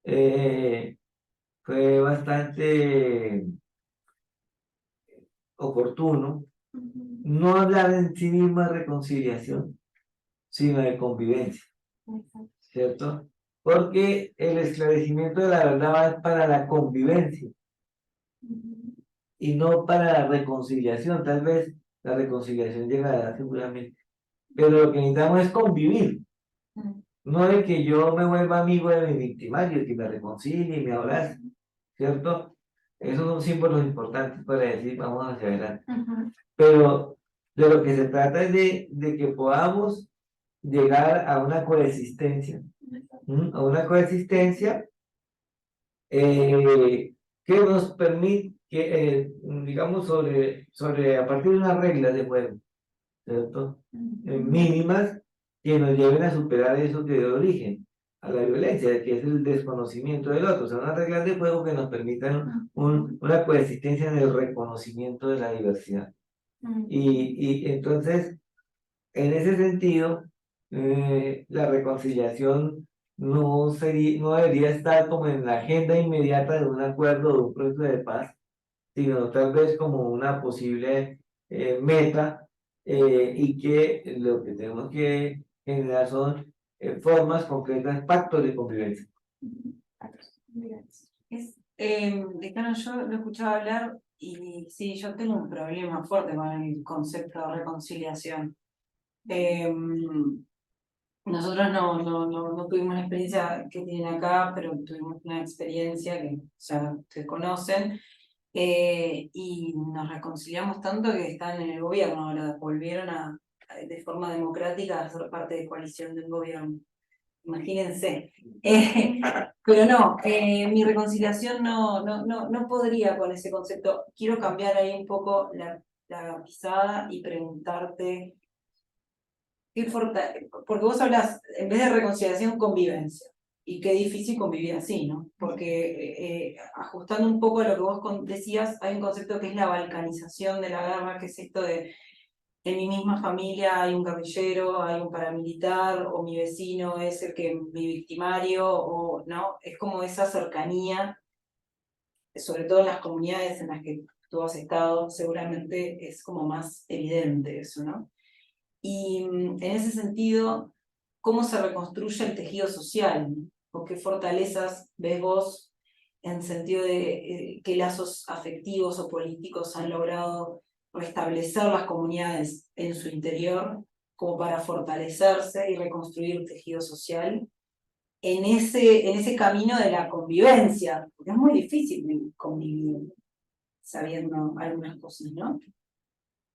eh, fue bastante oportuno. No hablar en sí mismo de reconciliación, sino de convivencia, ¿cierto? Porque el esclarecimiento de la verdad va para la convivencia y no para la reconciliación. Tal vez la reconciliación llegará seguramente, pero lo que necesitamos es convivir. No de que yo me vuelva amigo de mi victimario, que me reconcilie y me abrace, ¿cierto? Esos son símbolos importantes para decir vamos hacia adelante. Pero de lo que se trata es de que podamos llegar a una coexistencia, a una coexistencia que nos permite, que, digamos, a partir de unas reglas de juego, ¿cierto? Mínimas que nos lleven a superar eso que dio origen a la violencia, que es el desconocimiento del otro, o sea, unas reglas de juego que nos permitan una coexistencia en el reconocimiento de la diversidad. Y entonces, en ese sentido, la reconciliación no debería estar como en la agenda inmediata de un acuerdo o de un proceso de paz, sino tal vez como una posible meta, y que lo que tenemos que generar son formas concretas, pactos de convivencia. Decano, yo lo he escuchado hablar y sí, yo tengo un problema fuerte con el concepto de reconciliación. Nosotros no tuvimos la experiencia que tienen acá, pero tuvimos una experiencia que ya se conocen, y nos reconciliamos tanto que están en el gobierno ahora, volvieron de forma democrática a ser parte de coalición del gobierno. Imagínense. Pero no, mi reconciliación no podría con ese concepto. Quiero cambiar ahí un poco la pisada y preguntarte, porque vos hablas, en vez de reconciliación, convivencia. Y qué difícil convivir así, ¿no? Porque ajustando un poco a lo que vos decías, hay un concepto que es la balcanización de la guerra, que es esto de en mi misma familia hay un guerrillero, hay un paramilitar, o mi vecino es mi victimario, o no, es como esa cercanía, sobre todo en las comunidades en las que tú has estado, seguramente es como más evidente eso, ¿no? Y en ese sentido, ¿cómo se reconstruye el tejido social? ¿O qué fortalezas ves vos en sentido de qué lazos afectivos o políticos han logrado restablecer las comunidades en su interior como para fortalecerse y reconstruir el tejido social en ese camino de la convivencia? Porque es muy difícil convivir sabiendo algunas cosas, ¿no?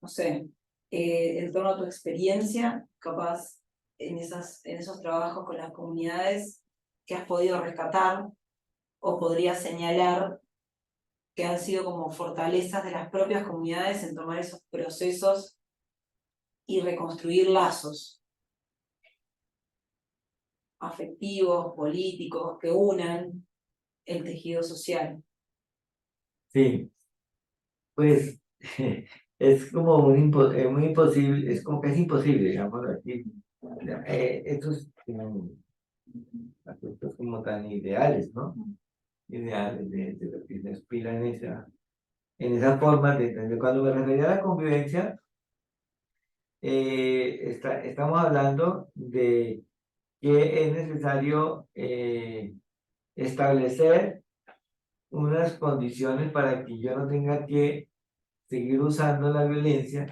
No sé, en torno a tu experiencia, capaz en esos trabajos con las comunidades que has podido rescatar o podrías señalar que han sido como fortalezas de las propias comunidades en tomar esos procesos y reconstruir lazos afectivos, políticos, que unan el tejido social. Sí, pues es como muy imposible, es como que es imposible, digamos así. Estos aspectos como tan ideales, ¿no? Ideales de lo que se aspira en esa forma de entender. Cuando me refería a la convivencia, estamos hablando de que es necesario establecer unas condiciones para que yo no tenga que seguir usando la violencia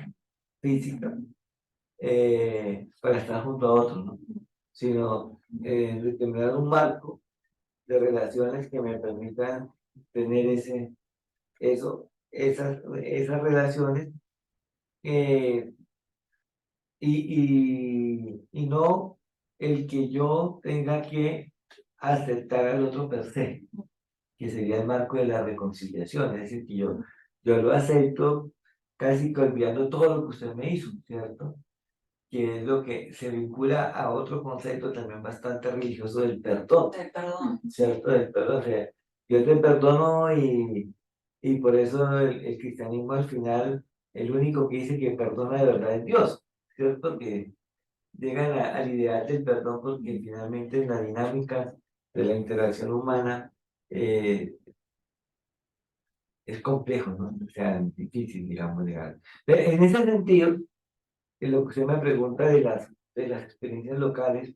física para estar junto a otros, ¿no? Sino determinar un marco de relaciones que me permitan tener esas relaciones eh, y no el que yo tenga que aceptar al otro per se, que sería el marco de la reconciliación, es decir, que yo lo acepto casi que olvidando todo lo que usted me hizo, ¿cierto? Que es lo que se vincula a otro concepto también bastante religioso del perdón, El perdón. ¿cierto? Del perdón, o sea, yo te perdono y por eso el cristianismo al final, el único que dice que perdona de verdad es Dios, ¿cierto? Que llegan al ideal del perdón porque finalmente en la dinámica de la interacción humana eh, es complejo, ¿no? O sea, difícil, digamos, llegar. En ese sentido, en lo que usted me pregunta de las experiencias locales,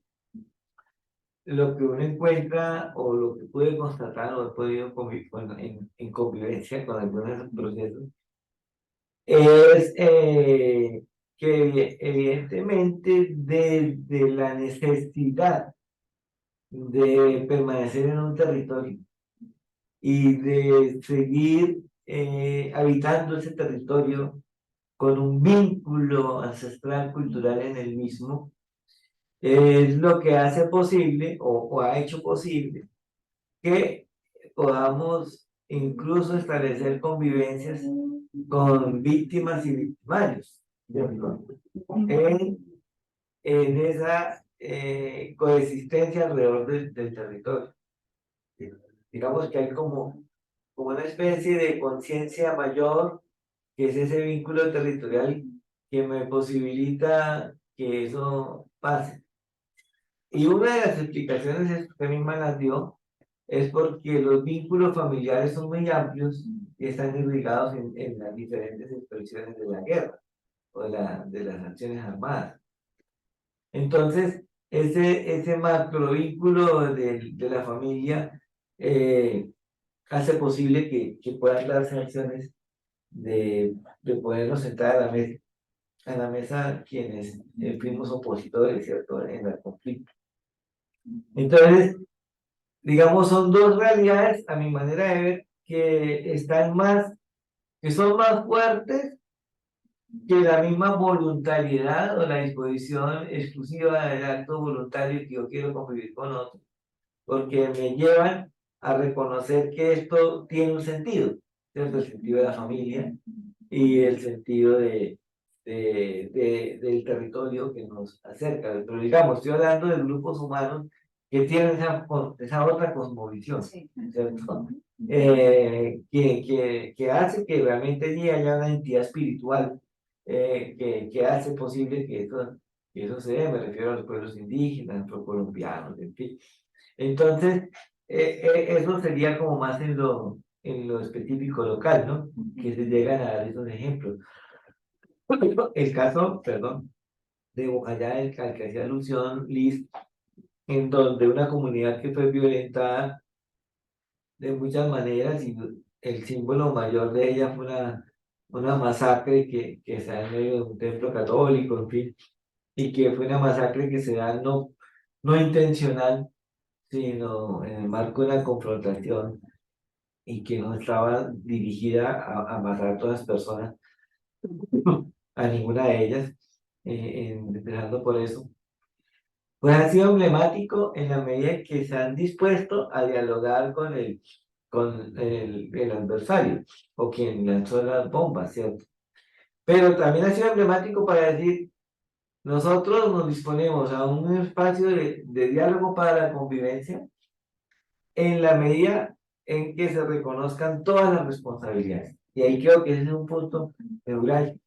lo que uno encuentra o lo que puede constatar o he podido en convivencia con algunos procesos es que evidentemente desde la necesidad de permanecer en un territorio y de seguir habitando ese territorio con un vínculo ancestral cultural en el mismo, es lo que hace posible o ha hecho posible que podamos incluso establecer convivencias con víctimas y victimarios, ¿cierto? En esa coexistencia alrededor del territorio. Digamos que hay como una especie de conciencia mayor, que es ese vínculo territorial que me posibilita que eso pase. Y una de las explicaciones es que usted misma las dio, es porque los vínculos familiares son muy amplios y están irrigados en las diferentes expresiones de la guerra o de las acciones armadas. Entonces, ese macro vínculo de la familia hace posible que puedan darse acciones de podernos sentar a la mesa quienes fuimos opositores, ¿cierto?, en el conflicto. Entonces, digamos, son dos realidades, a mi manera de ver, que son más fuertes que la misma voluntariedad o la disposición exclusiva del acto voluntario que yo quiero convivir con otros, porque me llevan a reconocer que esto tiene un sentido, ¿cierto? El sentido de la familia y el sentido del territorio que nos acerca. Pero digamos, estoy hablando de grupos humanos que tienen esa otra cosmovisión, ¿cierto? Que hace que realmente haya una entidad espiritual que hace posible que eso se dé. Me refiero a los pueblos indígenas, colombianos, en fin. Entonces, eso sería como más en lo específico local, ¿no? Que se llegan a dar esos ejemplos. El caso, perdón, de Bocayá, al que hacía alusión Liz, en donde una comunidad que fue violentada de muchas maneras y el símbolo mayor de ella fue una masacre que se da en medio de un templo católico, en fin, y que fue una masacre que se da no intencional, sino en el marco de una confrontación y que no estaba dirigida a matar a todas las personas, a ninguna de ellas, empezando por eso. Pues ha sido emblemático en la medida que se han dispuesto a dialogar con el adversario o quien lanzó las bombas, ¿cierto? Pero también ha sido emblemático para decir, nosotros nos disponemos a un espacio de diálogo para la convivencia en la medida en que se reconozcan todas las responsabilidades. Y ahí creo que ese es un punto neurálgico,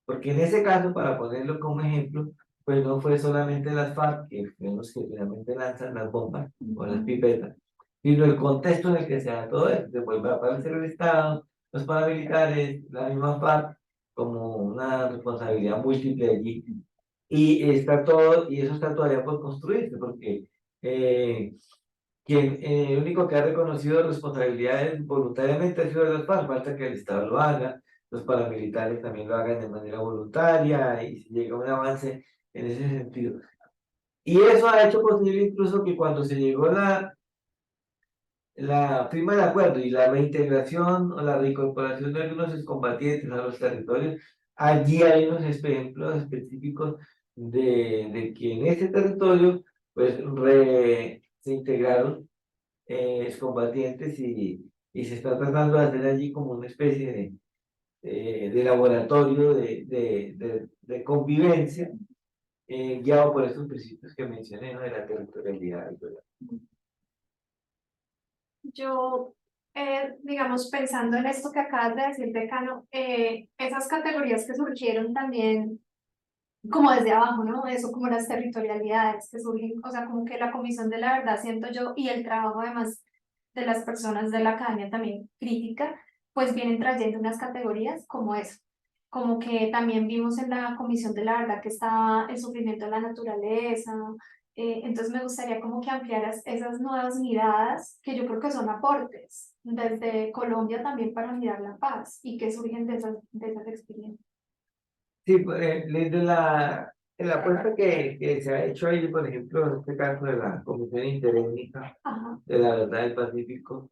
porque en ese caso, para ponerlo como ejemplo, pues no fue solamente las FARC, que fueron los que finalmente lanzan las bombas o las pipetas, sino el contexto en el que se da todo esto. Se vuelve a aparecer el Estado, los paramilitares, la misma FARC, como una responsabilidad múltiple allí. Y está todo, y eso está todavía por construirse, porque el único que ha reconocido responsabilidades voluntariamente ha sido las FARC, falta que el Estado lo haga, los paramilitares también lo hagan de manera voluntaria y se llega a un avance en ese sentido. Y eso ha hecho posible incluso que cuando se llegó la firma de acuerdo y la reintegración o la reincorporación de algunos excombatientes a los territorios, allí hay unos ejemplos específicos de que en ese territorio pues se integraron excombatientes y se está tratando de hacer allí como una especie de laboratorio de convivencia guiado por estos principios que mencioné, ¿no? De la territorialidad y todo. Yo, digamos, pensando en esto que acabas de decir, decano, esas categorías que surgieron también como desde abajo, ¿no? Eso como las territorialidades que surgen, o sea, como que la Comisión de la Verdad, siento yo, y el trabajo además de las personas de la academia también crítica, pues vienen trayendo unas categorías como eso. Como que también vimos en la Comisión de la Verdad que está el sufrimiento de la naturaleza. Entonces me gustaría como que ampliaras esas nuevas miradas que yo creo que son aportes desde Colombia también para mirar la paz y que surgen de esas experiencias. Sí, desde la apuesta que se ha hecho ahí, por ejemplo, en este caso de la Comisión Interétnica Ajá. de la Verdad del Pacífico,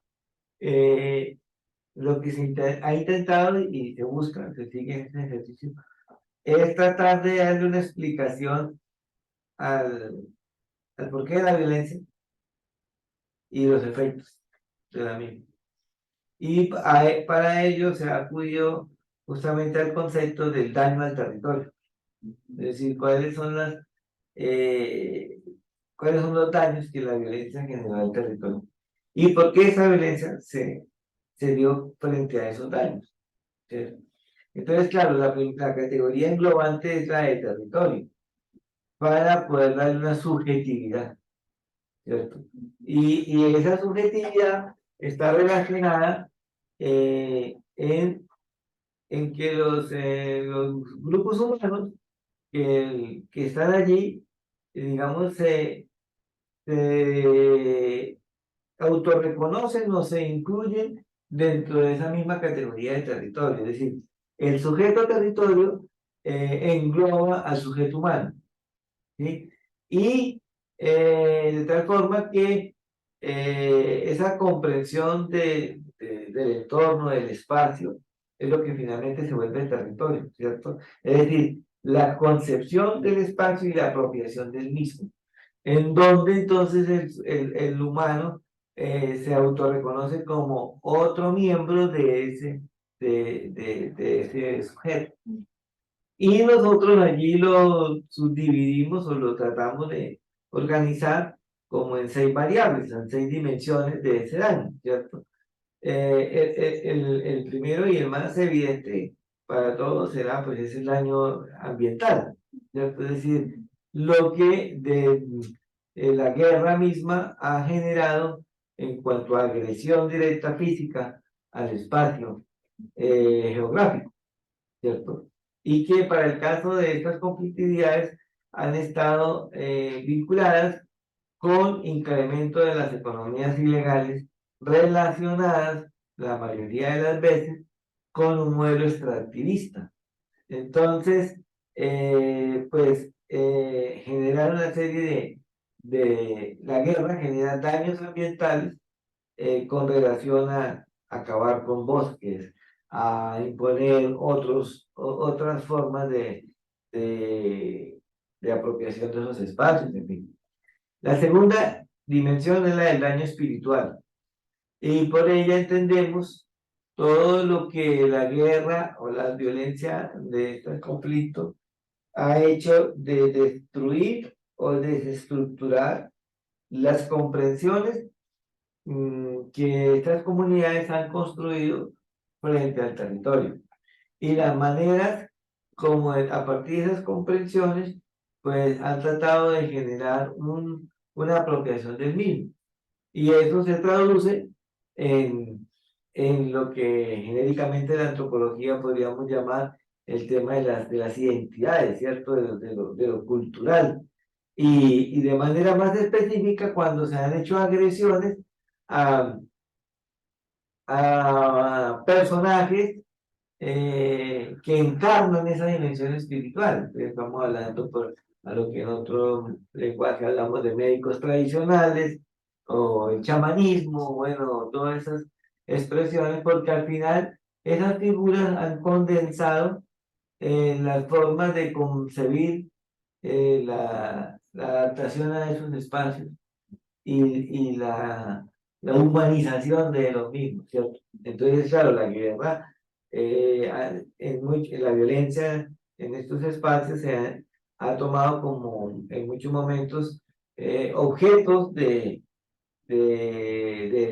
lo que ha intentado y se busca, se sigue en ese ejercicio, es tratar de darle una explicación al porqué de la violencia y los efectos de la misma. Y para ello se ha acudido justamente al concepto del daño al territorio. Es decir, eh, cuáles son los daños que la violencia generó al territorio y por qué esa violencia se dio frente a esos daños. ¿Cierto? Entonces, claro, la categoría englobante es la de territorio, para poder darle una subjetividad, ¿cierto? Y esa subjetividad está relacionada en que los grupos humanos que están allí, digamos, se autorreconocen o se incluyen dentro de esa misma categoría de territorio. Es decir, el sujeto territorio engloba al sujeto humano, ¿sí? Y de tal forma que esa comprensión del entorno, del espacio, es lo que finalmente se vuelve el territorio, ¿cierto? Es decir, la concepción del espacio y la apropiación del mismo, en donde entonces el humano se autorreconoce como otro miembro de ese sujeto. Y nosotros allí lo subdividimos o lo tratamos de organizar como en 6 variables, en 6 dimensiones de ese daño, ¿cierto? El primero y el más evidente para todos será, pues, es el daño ambiental, ¿cierto? Es decir, lo que la guerra misma ha generado en cuanto a agresión directa física al espacio geográfico, ¿cierto? Y que para el caso de estas conflictividades han estado vinculadas con incremento de las economías ilegales relacionadas la mayoría de las veces con un modelo extractivista. Entonces, generar una serie la guerra genera daños ambientales con relación a acabar con bosques, a imponer otras formas de, de apropiación de esos espacios, en fin. La segunda dimensión es la del daño espiritual, y por ella entendemos todo lo que la guerra o la violencia de este conflicto ha hecho de destruir o desestructurar las comprensiones que estas comunidades han construido frente al territorio y las maneras como a partir de esas comprensiones pues han tratado de generar una apropiación del mismo y eso se traduce en lo que genéricamente la antropología podríamos llamar el tema de las identidades, ¿cierto? De lo cultural. Y de manera más específica, cuando se han hecho agresiones a, a personajes que encarnan esa dimensión espiritual. Estamos hablando por a lo que en otro lenguaje hablamos de médicos tradicionales o el chamanismo, bueno, todas esas expresiones, porque al final esas figuras han condensado las formas de concebir la adaptación a esos espacios y la humanización de los mismos, ¿cierto? Entonces, claro, la guerra, la violencia en estos espacios ha tomado como en muchos momentos objetos de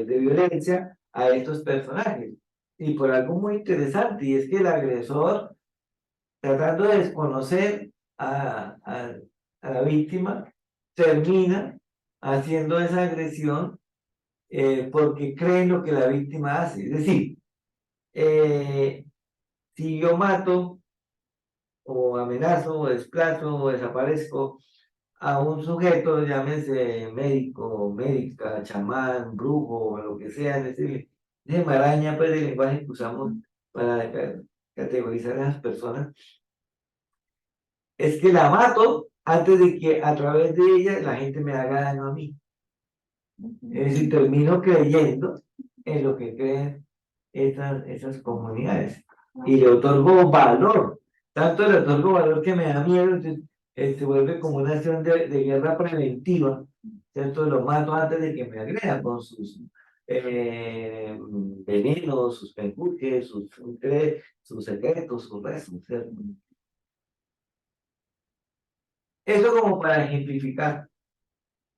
violencia a estos personajes. Y por algo muy interesante, y es que el agresor, tratando de desconocer a la víctima, termina haciendo esa agresión porque creen lo que la víctima hace. Es decir, si yo mato o amenazo o desplazo o desaparezco a un sujeto, llámese médico, médica, chamán, brujo o lo que sea, es decir, de maraña pues del lenguaje que usamos para categorizar a las personas, es que la mato antes de que a través de ella la gente me haga daño a mí. Es decir, termino creyendo en lo que creen esas comunidades y le otorgo valor. Tanto le otorgo valor que me da miedo, entonces se vuelve como una acción de guerra preventiva, ¿cierto? Lo mato antes de que me agreda con sus venenos, sus penjuques, sus secretos, sus rezos, ¿cierto? Eso como para ejemplificar.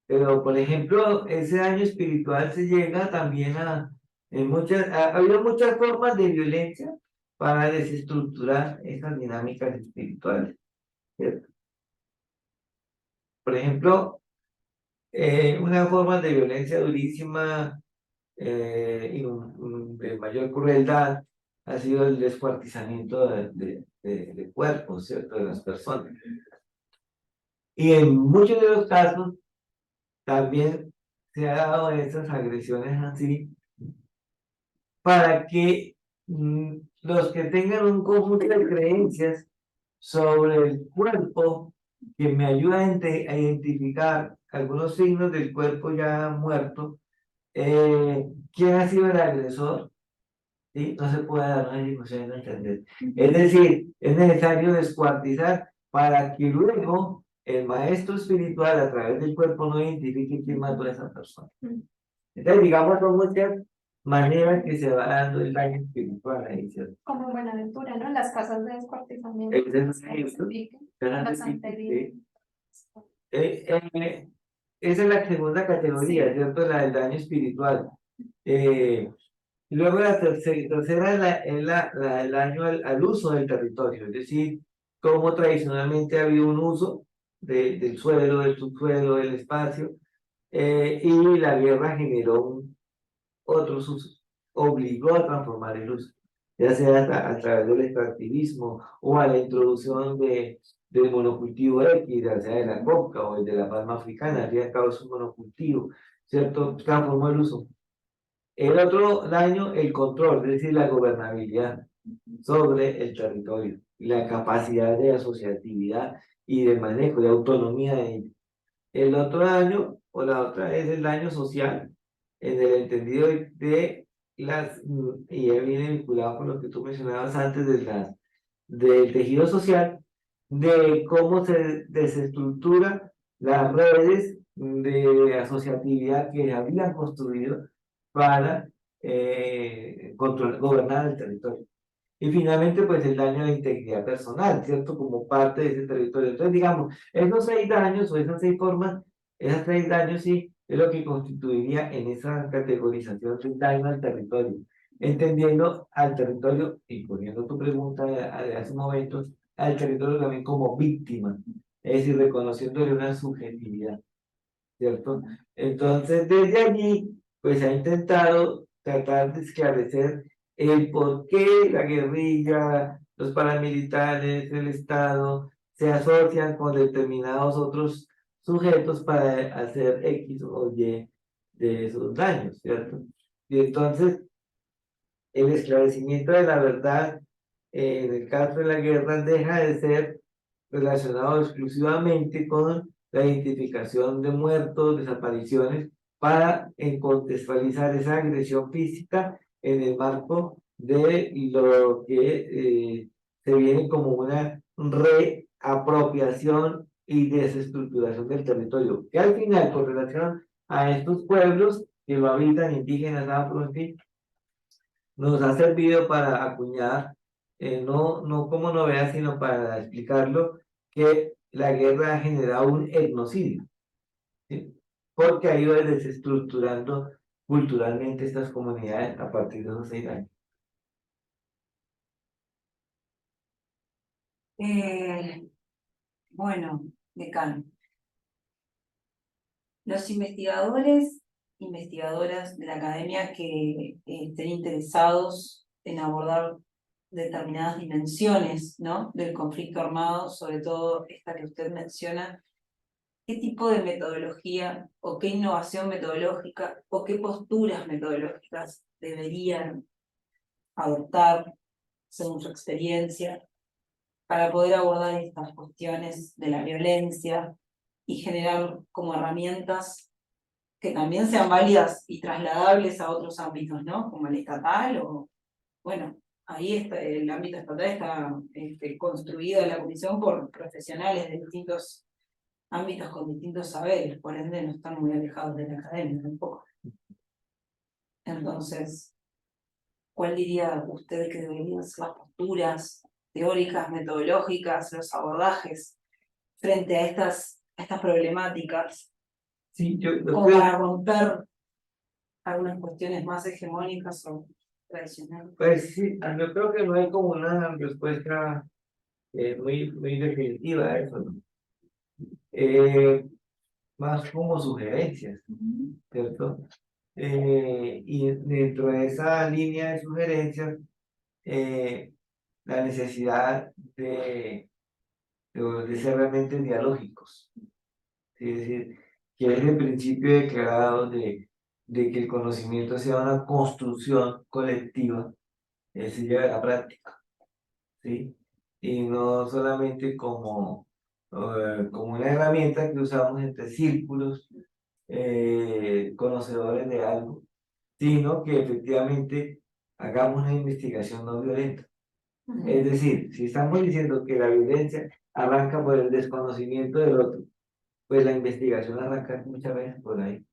Pero, por ejemplo, ese daño espiritual se llega también ha habido muchas formas de violencia para desestructurar esas dinámicas espirituales, ¿cierto? Por ejemplo, una forma de violencia durísima y de mayor crueldad ha sido el descuartizamiento de cuerpos, ¿cierto? De las personas. Y en muchos de los casos también se ha dado esas agresiones así para que los que tengan un conjunto de creencias sobre el cuerpo que me ayuda a identificar algunos signos del cuerpo ya muerto, quién ha sido el agresor, ¿sí? No se puede dar una discusión no entender. Es decir, es necesario descuartizar para que luego el maestro espiritual a través del cuerpo no identifique quién mató a esa persona. Entonces, digamos, son muchas maneras que se va dando el daño espiritual ahí, ¿cierto? Como en Buenaventura, ¿no? Las casas de descuartizamiento. Bastante bien. Esa es la segunda categoría, sí, ¿cierto? La del daño espiritual. Luego la tercera es el daño al uso del territorio, es decir, cómo tradicionalmente ha habido un uso del suelo, del subsuelo, del espacio, y la guerra generó otros usos, obligó a transformar el uso, ya sea a través del extractivismo o a la introducción del monocultivo X, ya sea de la coca o el de la palma africana, al fin y al cabo es un monocultivo, ¿cierto? Transformó el uso. El otro daño, el control, es decir, la gobernabilidad sobre el territorio, la capacidad de asociatividad y de manejo, de autonomía de ello. El otro daño, o la otra, es el daño social, en el entendido de y ya viene vinculado con lo que tú mencionabas antes del tejido social, de cómo se desestructura las redes de asociatividad que habían construido para gobernar el territorio. Y finalmente, pues el daño a la integridad personal, ¿cierto? Como parte de ese territorio. Entonces, digamos, esos 6 daños o esas 6 formas Esos 6 daños sí es lo que constituiría en esa categorización de daño al territorio, entendiendo al territorio, y poniendo tu pregunta de hace un momento, al territorio también como víctima, es decir, reconociéndole una subjetividad, ¿cierto? Entonces, desde allí, pues ha intentado tratar de esclarecer el por qué la guerrilla, los paramilitares, el Estado, se asocian con determinados otros sujetos para hacer X o Y de esos daños, ¿cierto? Y entonces, el esclarecimiento de la verdad en el caso de la guerra deja de ser relacionado exclusivamente con la identificación de muertos, desapariciones, para contextualizar esa agresión física en el marco de lo que se viene como una reapropiación y desestructuración del territorio, que al final, con relación a estos pueblos que lo habitan, indígenas, afro, en fin, nos ha servido para acuñar, no como novedad, sino para explicarlo, que la guerra ha generado un etnocidio, ¿sí? Porque ha ido desestructurando culturalmente estas comunidades a partir de esos 6 años. Bueno, decano, los investigadoras de la academia que estén interesados en abordar determinadas dimensiones, ¿no?, del conflicto armado, sobre todo esta que usted menciona, ¿qué tipo de metodología o qué innovación metodológica o qué posturas metodológicas deberían adoptar, según su experiencia, para poder abordar estas cuestiones de la violencia y generar como herramientas que también sean válidas y trasladables a otros ámbitos, ¿no? Como el estatal o, bueno, ahí está, el ámbito estatal está construida la comisión por profesionales de distintos ámbitos con distintos saberes, por ende no están muy alejados de la academia tampoco. Entonces, ¿cuál diría usted que deberían ser las posturas teóricas, metodológicas, los abordajes frente a estas problemáticas? Sí, yo Como creo, para romper algunas cuestiones más hegemónicas o tradicionales. pues sí, yo creo que no hay como una respuesta muy definitiva a eso, ¿no? Más como sugerencias, ¿cierto? Y dentro de esa línea de sugerencias, la necesidad de ser realmente dialógicos, ¿sí? Es decir, que es el principio declarado de que el conocimiento sea una construcción colectiva, se lleva a la práctica, ¿sí? Y no solamente como una herramienta que usamos entre círculos conocedores de algo, sino que efectivamente hagamos una investigación no violenta. Es decir, si estamos diciendo que la violencia arranca por el desconocimiento del otro, pues la investigación arranca muchas veces por ahí,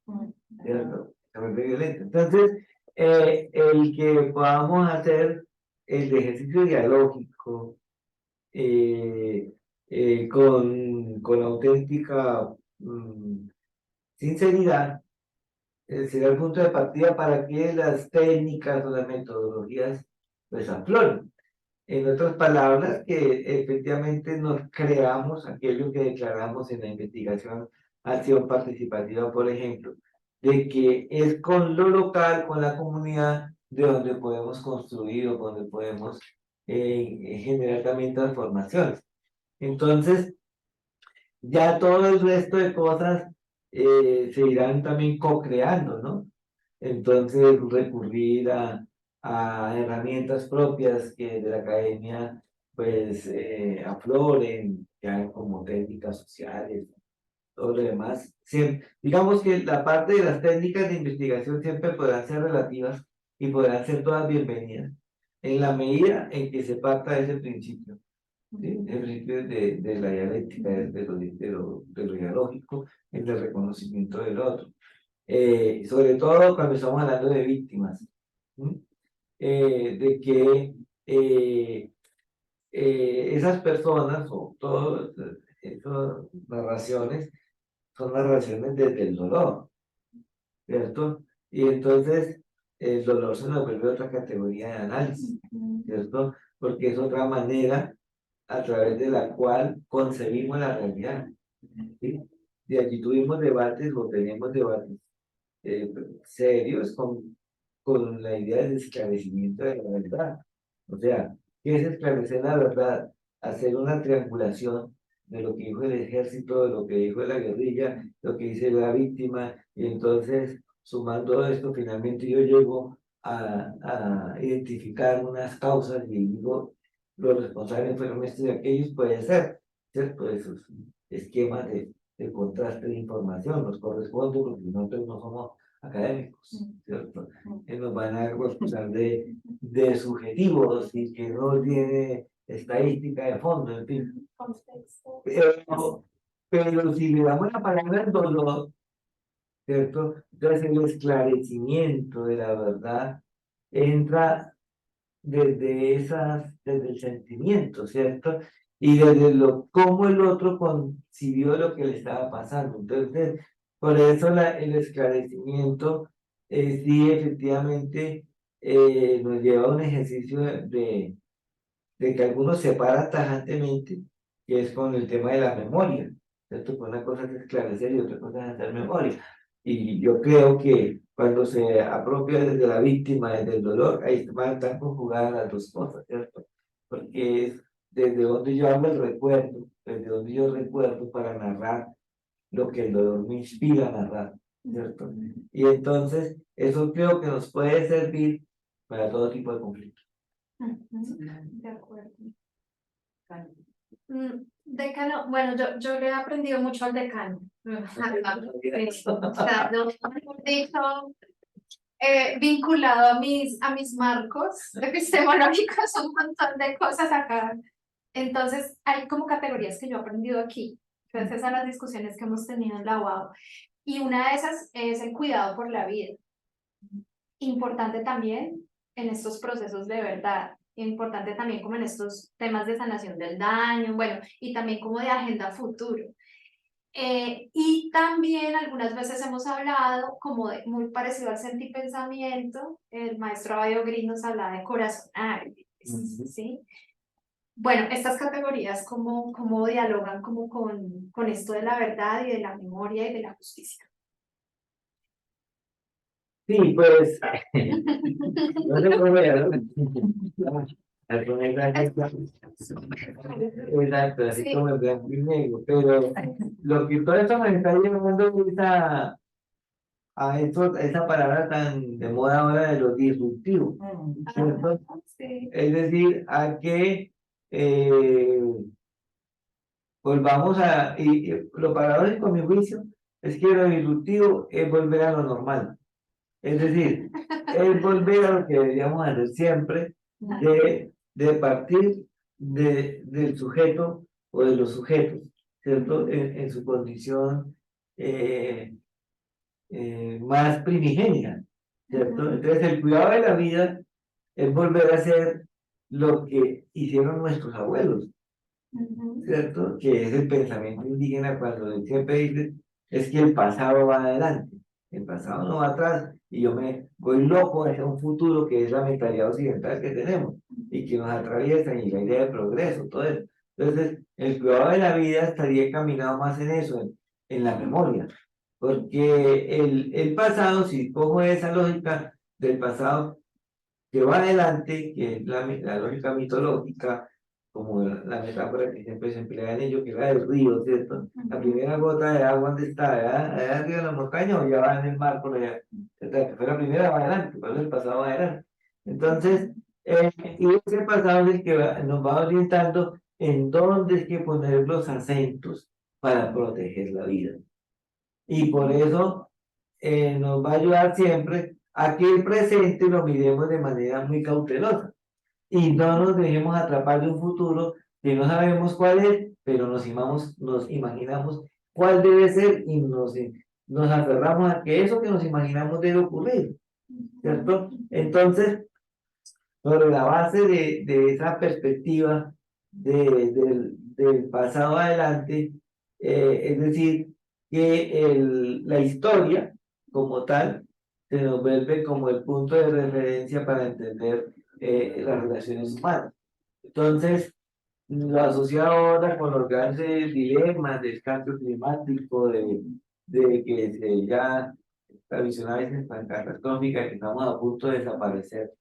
¿cierto? Se vuelve violenta. Entonces, el que podamos hacer el ejercicio dialógico con auténtica sinceridad, será el punto de partida para que las técnicas o las metodologías pues afloren. En otras palabras, que efectivamente nos creamos aquello que declaramos en la investigación acción participativa, por ejemplo, de que es con lo local, con la comunidad, de donde podemos construir o donde podemos generar también transformaciones. Entonces, ya todo el resto de cosas se irán también co-creando, ¿no? Entonces, recurrir a herramientas propias que de la academia, pues, afloren, ya como técnicas sociales, todo lo demás. Digamos que la parte de las técnicas de investigación siempre podrán ser relativas y podrán ser todas bienvenidas, en la medida en que se parta de ese principio. ¿Sí? El principio de la dialéctica, de lo dialógico, el del reconocimiento del otro. Sobre todo cuando estamos hablando de víctimas, ¿sí? De que esas personas o todas esas narraciones son narraciones desde el dolor, ¿cierto? Y entonces el dolor se nos vuelve otra categoría de análisis, ¿cierto? Porque es otra manera a través de la cual concebimos la realidad, ¿sí? De allí tuvimos debates o tenemos debates serios con la idea del esclarecimiento de la verdad. O sea, ¿qué es esclarecer la verdad? Hacer una triangulación de lo que dijo el ejército, de lo que dijo la guerrilla, lo que dice la víctima, y entonces, sumando esto, finalmente yo llego a identificar unas causas y digo, los responsables fueron estos y aquellos, puede ser, ¿cierto? Esos esquemas de contraste de información nos corresponde porque nosotros no somos académicos, ¿cierto? Que nos van a acusar de subjetivos y que no tiene estadística de fondo, en fin. Pero si le damos la palabra al dolor, ¿cierto? Entonces el esclarecimiento de la verdad entra desde el sentimiento, ¿cierto? Y desde cómo el otro concibió lo que le estaba pasando. Entonces, por eso el esclarecimiento sí efectivamente nos lleva a un ejercicio de que algunos separan tajantemente, que es con el tema de la memoria, ¿cierto? Pues una cosa es esclarecer y otra cosa es hacer memoria. Y yo creo que cuando se apropia desde la víctima, desde el dolor, ahí van a estar conjugadas las dos cosas, ¿cierto? Porque es desde donde yo hago el recuerdo, desde donde yo recuerdo para narrar lo que el dolor me inspira a narrar, ¿cierto? Y entonces, eso creo que nos puede servir para todo tipo de conflictos. De acuerdo. Decano, bueno, yo le he aprendido mucho al decano. Vinculado a mis marcos epistemológicos, un montón de cosas acá. Entonces, hay como categorías que yo he aprendido aquí, gracias a las discusiones que hemos tenido en la UAO. Y una de esas es el cuidado por la vida. Importante también en estos procesos de verdad, importante también como en estos temas de sanación del daño, bueno, y también como de agenda futuro. Y también algunas veces hemos hablado como de, muy parecido al sentipensamiento, el maestro Abadio Gris nos habla de corazonar, ¿sí? Bueno, estas categorías cómo dialogan como con esto de la verdad y de la memoria y de la justicia. Sí, pues, no se puede hablar. Exacto, así Sí. como en blanco y negro, pero lo que todo esto me está llevando es a esa palabra tan de moda ahora de lo disruptivo, ¿cierto? Sí. Es decir, a que volvamos y lo paradójico a mi juicio es que lo disruptivo es volver a lo normal. Es decir, es volver a lo que deberíamos hacer siempre, de partir del sujeto o de los sujetos, ¿cierto? En su condición más primigenia, ¿cierto? Entonces, el cuidado de la vida es volver a hacer lo que hicieron nuestros abuelos, ¿cierto? Que es el pensamiento indígena cuando él siempre dice, es que el pasado va adelante, el pasado no va atrás, y yo me voy loco hacia un futuro que es la mentalidad occidental que tenemos, y que nos atraviesa, y la idea de progreso, todo eso. Entonces, el cuidado de la vida estaría encaminado más en eso, en la memoria, porque el pasado, si cojo esa lógica del pasado, que va adelante, que es la lógica mitológica, como la metáfora que siempre se emplea en ello, que va del río, ¿cierto? La primera gota de agua, ¿dónde está? ¿Allá arriba en la montaña o ya va en el mar por allá? Que fue la primera, va adelante, por eso el pasado va adelante. Entonces, y ese pasado es el que nos va orientando en dónde es que poner los acentos para proteger la vida. Y por eso nos va a ayudar siempre a que el presente lo miremos de manera muy cautelosa y no nos dejemos atrapar de un futuro que no sabemos cuál es, pero nos imaginamos cuál debe ser y nos aferramos a que eso que nos imaginamos debe ocurrir, ¿cierto? Entonces, sobre la base de esa perspectiva del pasado adelante, es decir, que la historia como tal se nos vuelve como el punto de referencia para entender las relaciones humanas. Entonces, lo asocio ahora con los grandes dilemas del cambio climático, de que ya la visión a veces tan catastrófica que estamos a punto de desaparecer.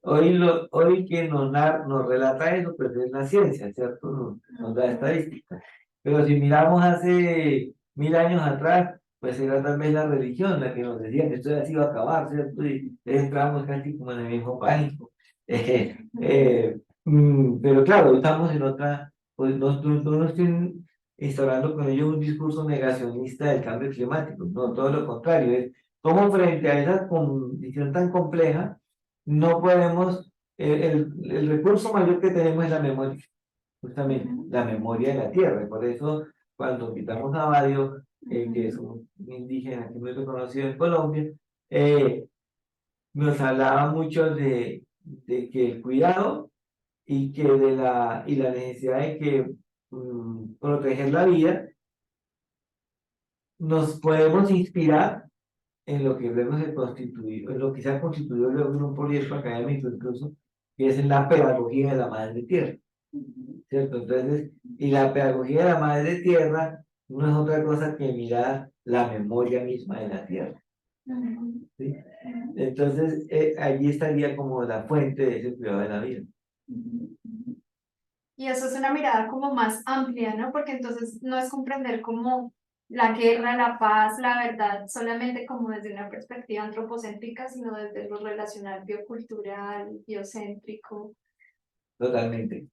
Hoy quien nos relata eso, pues es la ciencia, ¿cierto? Nos da estadísticas. Pero si miramos hace 1000 años atrás, pues era tal vez la religión la que nos decía que esto ya se iba a acabar, ¿cierto? Y entramos casi como en el mismo pánico. Pero claro, estamos en otra, pues no estoy instaurando con ellos un discurso negacionista del cambio climático, no, todo lo contrario, es como frente a esa condición tan compleja, no podemos, el recurso mayor que tenemos es la memoria, justamente, la memoria de la tierra. Y por eso, cuando invitamos a Badio, que es un indígena que es muy reconocido en Colombia, nos hablaba mucho de que el cuidado y la necesidad de que proteger la vida, nos podemos inspirar en lo que luego se constituyó, en lo que se ha constituido luego en un proyecto académico incluso, que es en la pedagogía de la madre tierra, ¿cierto? Entonces, y la pedagogía de la madre tierra no es otra cosa que mirar la memoria misma de la tierra, ¿sí? Entonces, allí estaría como la fuente de ese cuidado de la vida. Y eso es una mirada como más amplia, ¿no? Porque entonces no es comprender como la guerra, la paz, la verdad, solamente como desde una perspectiva antropocéntrica, sino desde lo relacional, biocultural, biocéntrico. Totalmente.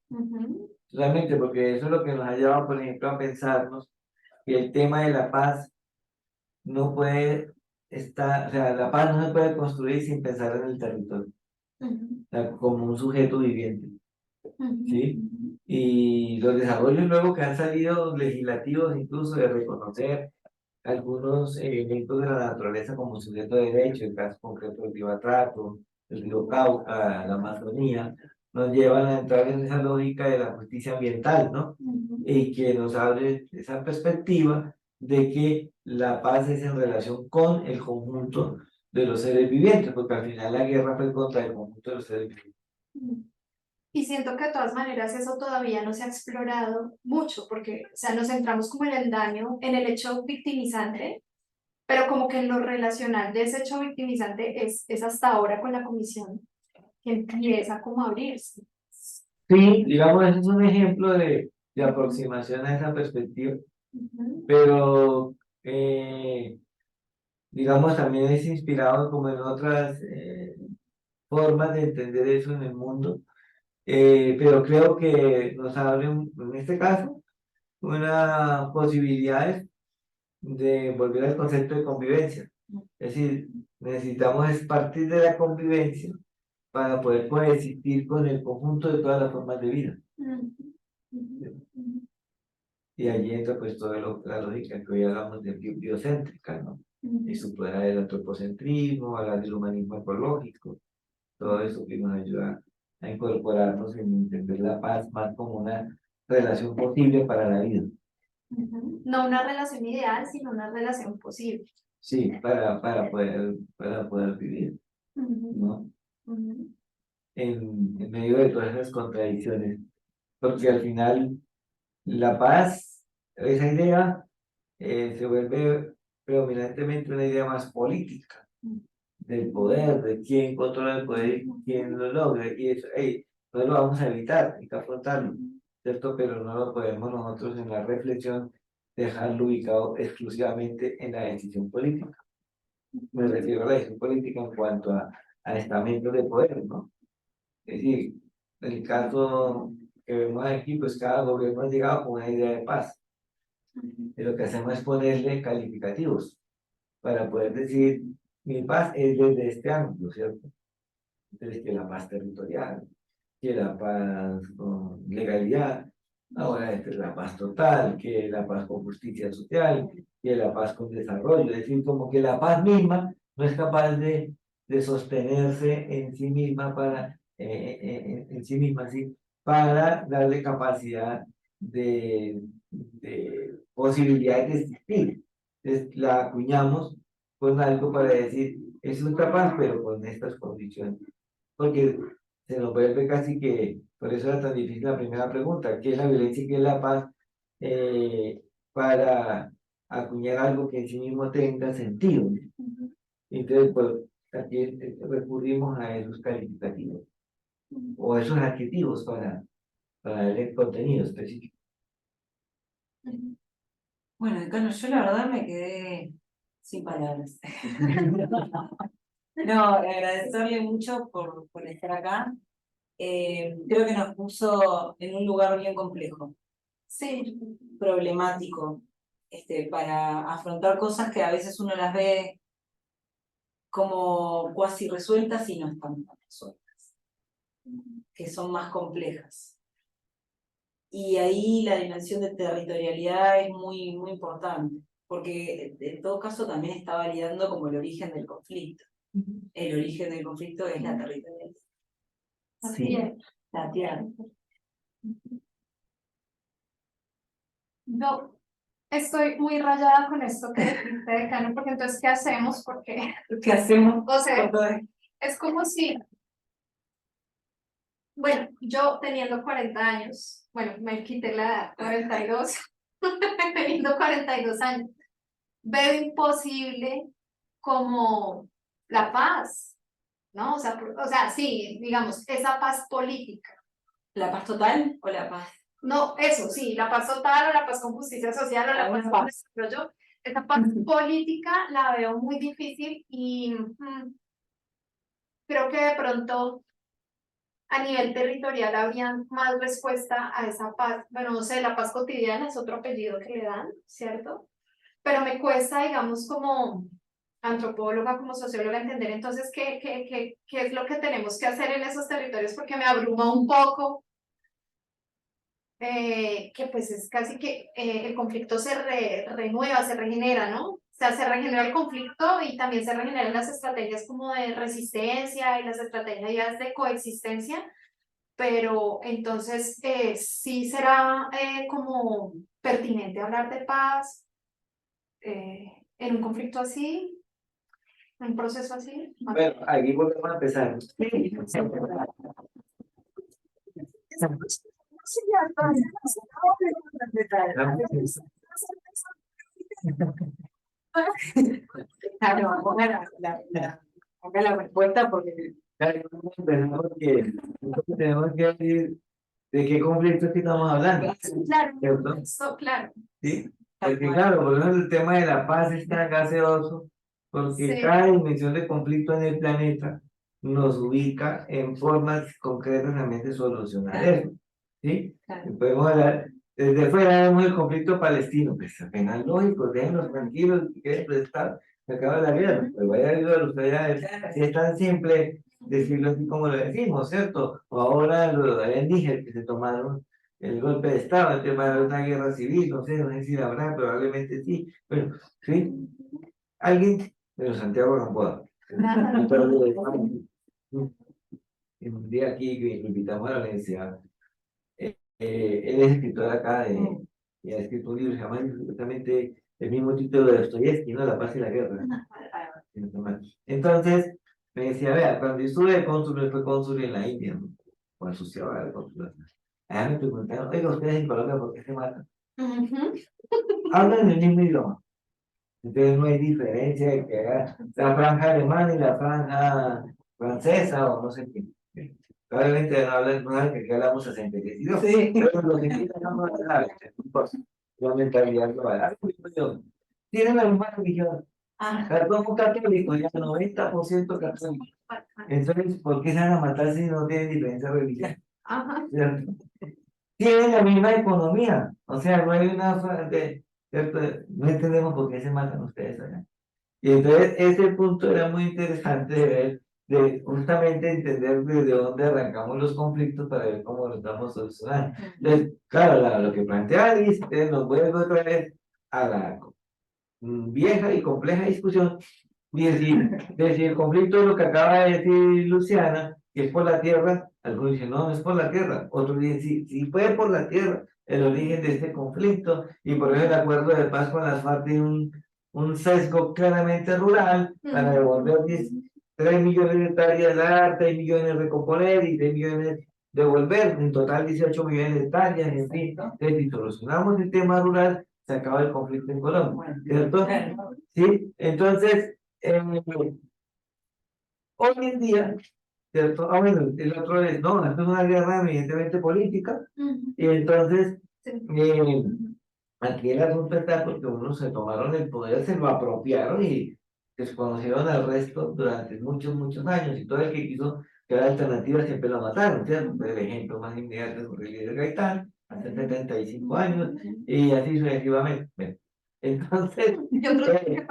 Totalmente, porque eso es lo que nos ha llevado, por ejemplo, a pensarnos que el tema de la paz no puede estar, o sea, la paz no se puede construir sin pensar en el territorio, o sea, como un sujeto viviente, ¿sí? Y los desarrollos luego que han salido legislativos, incluso de reconocer algunos elementos de la naturaleza como sujeto de derecho, el caso concreto del río Atrato, el río Cauca, la Amazonía, nos llevan a entrar en esa lógica de la justicia ambiental, ¿no? Y que nos abre esa perspectiva de que la paz es en relación con el conjunto de los seres vivientes, porque al final la guerra fue contra el conjunto de los seres vivientes. Y siento que de todas maneras eso todavía no se ha explorado mucho, porque, o sea, nos centramos como en el daño, en el hecho victimizante, pero como que en lo relacional de ese hecho victimizante es hasta ahora con la comisión que empieza como a abrirse. Sí, digamos, ese es un ejemplo de aproximación a esa perspectiva, pero digamos, también es inspirado como en otras formas de entender eso en el mundo, pero creo que nos abre, en este caso, una posibilidad de volver al concepto de convivencia. Es decir, necesitamos es partir de la convivencia para poder coexistir con el conjunto de todas las formas de vida. Y allí entra pues toda la lógica que hoy hablamos de biocéntrica, ¿no? Y supera el antropocentrismo, hablar del humanismo ecológico, todo eso que nos ayuda a incorporarnos en entender la paz más como una relación posible para la vida. No una relación ideal, sino una relación posible. Sí, para poder vivir, ¿no? En medio de todas esas contradicciones, porque al final la paz, esa idea, se vuelve predominantemente una idea más política, del poder, de quién controla el poder y quién lo logra, y eso, no lo vamos a evitar, hay que afrontarlo, ¿cierto? Pero no lo podemos nosotros en la reflexión dejarlo ubicado exclusivamente en la decisión política. Me refiero a la decisión política en cuanto a estamentos de poder, ¿no? Es decir, en el caso que vemos aquí, pues cada gobierno ha llegado con una idea de paz. Y lo que hacemos es ponerle calificativos para poder decir, mi paz es desde este ángulo, ¿cierto? Entonces, que la paz territorial, que la paz con legalidad, ahora esta es la paz total, que la paz con justicia social, que la paz con desarrollo. Es decir, como que la paz misma no es capaz de sostenerse en sí misma en sí misma, ¿sí? Para darle capacidad de posibilidades de existir. la acuñamos con algo para decir, es nuestra paz, pero con estas condiciones. Porque se nos vuelve casi que, por eso era tan difícil la primera pregunta, ¿qué es la violencia y qué es la paz? Para acuñar algo que en sí mismo tenga sentido. Entonces, pues, aquí recurrimos a esos calificativos o esos adjetivos para el contenido específico. Bueno, Carlos, yo la verdad me quedé sin palabras. No, agradecerle mucho por estar acá. Creo que nos puso en un lugar bien complejo, Sí. problemático, para afrontar cosas que a veces uno las ve como cuasi resueltas y no están tan resueltas, que son más complejas. Y ahí la dimensión de territorialidad es muy, muy importante, porque en todo caso también está validando como el origen del conflicto. El origen del conflicto es la territorialidad. Sí, La tierra. Yo estoy muy rayada con esto que dijiste, decano, porque entonces, ¿qué hacemos? Porque, ¿Qué hacemos? o sea, es como si, bueno, yo teniendo 40 años, bueno, me quité la edad, 42, teniendo 42 años, veo imposible como la paz, ¿no? O sea, sí, digamos, esa paz política. ¿La paz total o la paz? No, eso sí, la paz total o la paz con justicia social o la paz con desarrollo, esa paz política la veo muy difícil y creo que de pronto a nivel territorial habría más respuesta a esa paz. Bueno, no sé, la paz cotidiana es otro apellido que le dan, ¿cierto? Pero me cuesta, digamos, como antropóloga, como socióloga, entender entonces qué es lo que tenemos que hacer en esos territorios porque me abruma un poco. Que pues es casi que el conflicto se renueva, se regenera, ¿no? O sea, se regenera el conflicto y también se regeneran las estrategias como de resistencia y las estrategias de coexistencia, pero entonces sí será como pertinente hablar de paz en un conflicto así, en un proceso así. Bueno, aquí volvemos a empezar. Claro, vamos a la respuesta porque Tenemos que decir de qué conflicto es que estamos hablando, Claro, ¿cierto? eso, claro. ¿Sí? Porque claro, por ejemplo, el tema de la paz es tan gaseoso, porque Sí. cada dimensión de conflicto en el planeta nos ubica en formas concretas realmente de solucionar eso. ¿Sí? Y podemos hablar, desde fuera vemos el conflicto palestino, pues apenas lógico, déjenlos tranquilos, que estar, se acaba la guerra, pues vaya a ayudar ustedes, si es tan simple decirlo así como lo decimos, ¿cierto? O ahora los de Níger que se tomaron el golpe de Estado, entonces va a haber una guerra civil, no sé si la habrá, probablemente sí, pero sí, alguien de los Santiago Gamboa, en un día aquí que invitamos a la universidad, él es escritor acá y ha escrito un libro que se llama justamente el mismo título de Dostoyevsky, ¿no? La paz y la guerra. Entonces, me decía, vea, cuando yo estuve de cónsul, fue cónsul en la India, ¿no? O asociado al cónsul. Allá me preguntaron, oiga, ustedes en Colombia, ¿por qué se matan? Hablan el mismo idioma. Entonces no hay diferencia de que haga la franja alemana y la franja francesa o no sé qué. Probablemente no hablan, no saben que hablamos 66 idiomas. Sí. Pero los indígenas no hablan, la mentalidad global. Tienen la misma religión. Somos católicos, ya 90% católicos. Entonces, ¿por qué se van a matar si no tienen diferencia religiosa? ¿Cierto? Tienen la misma economía, o sea, no hay una ¿cierto? No entendemos por qué se matan ustedes allá. Y entonces ese punto era muy interesante de ver, de justamente entender desde dónde arrancamos los conflictos para ver cómo los vamos solucionando. Entonces, claro, lo que plantea Alice nos vuelve otra vez a la vieja y compleja discusión y decir el conflicto es lo que acaba de decir Luciana, que es por la tierra. Algunos dicen, no, no es por la tierra. Otros dicen, sí, sí fue por la tierra el origen de este conflicto, y por eso el acuerdo de paz con las FARC un sesgo claramente rural para devolver 3 millones de hectáreas de dar, 3 millones de recomponer y 3 millones de devolver, en total 18 millones de hectáreas, en fin. Entonces, si solucionamos el tema rural, se acaba el conflicto en Colombia, ¿cierto? Sí, entonces, hoy en día, ¿cierto? Ah, bueno, el otro es, no, esto es una guerra evidentemente política, y entonces, aquí el asunto está porque unos se tomaron el poder, se lo apropiaron y desconocieron al resto durante muchos, muchos años, y todo el que quiso crear alternativas siempre lo mataron, ¿cierto? El ejemplo más inmediato es Jorge Eliezer Gaitán, hace 75 años, y así sucesivamente. Bueno, entonces, Yo creo que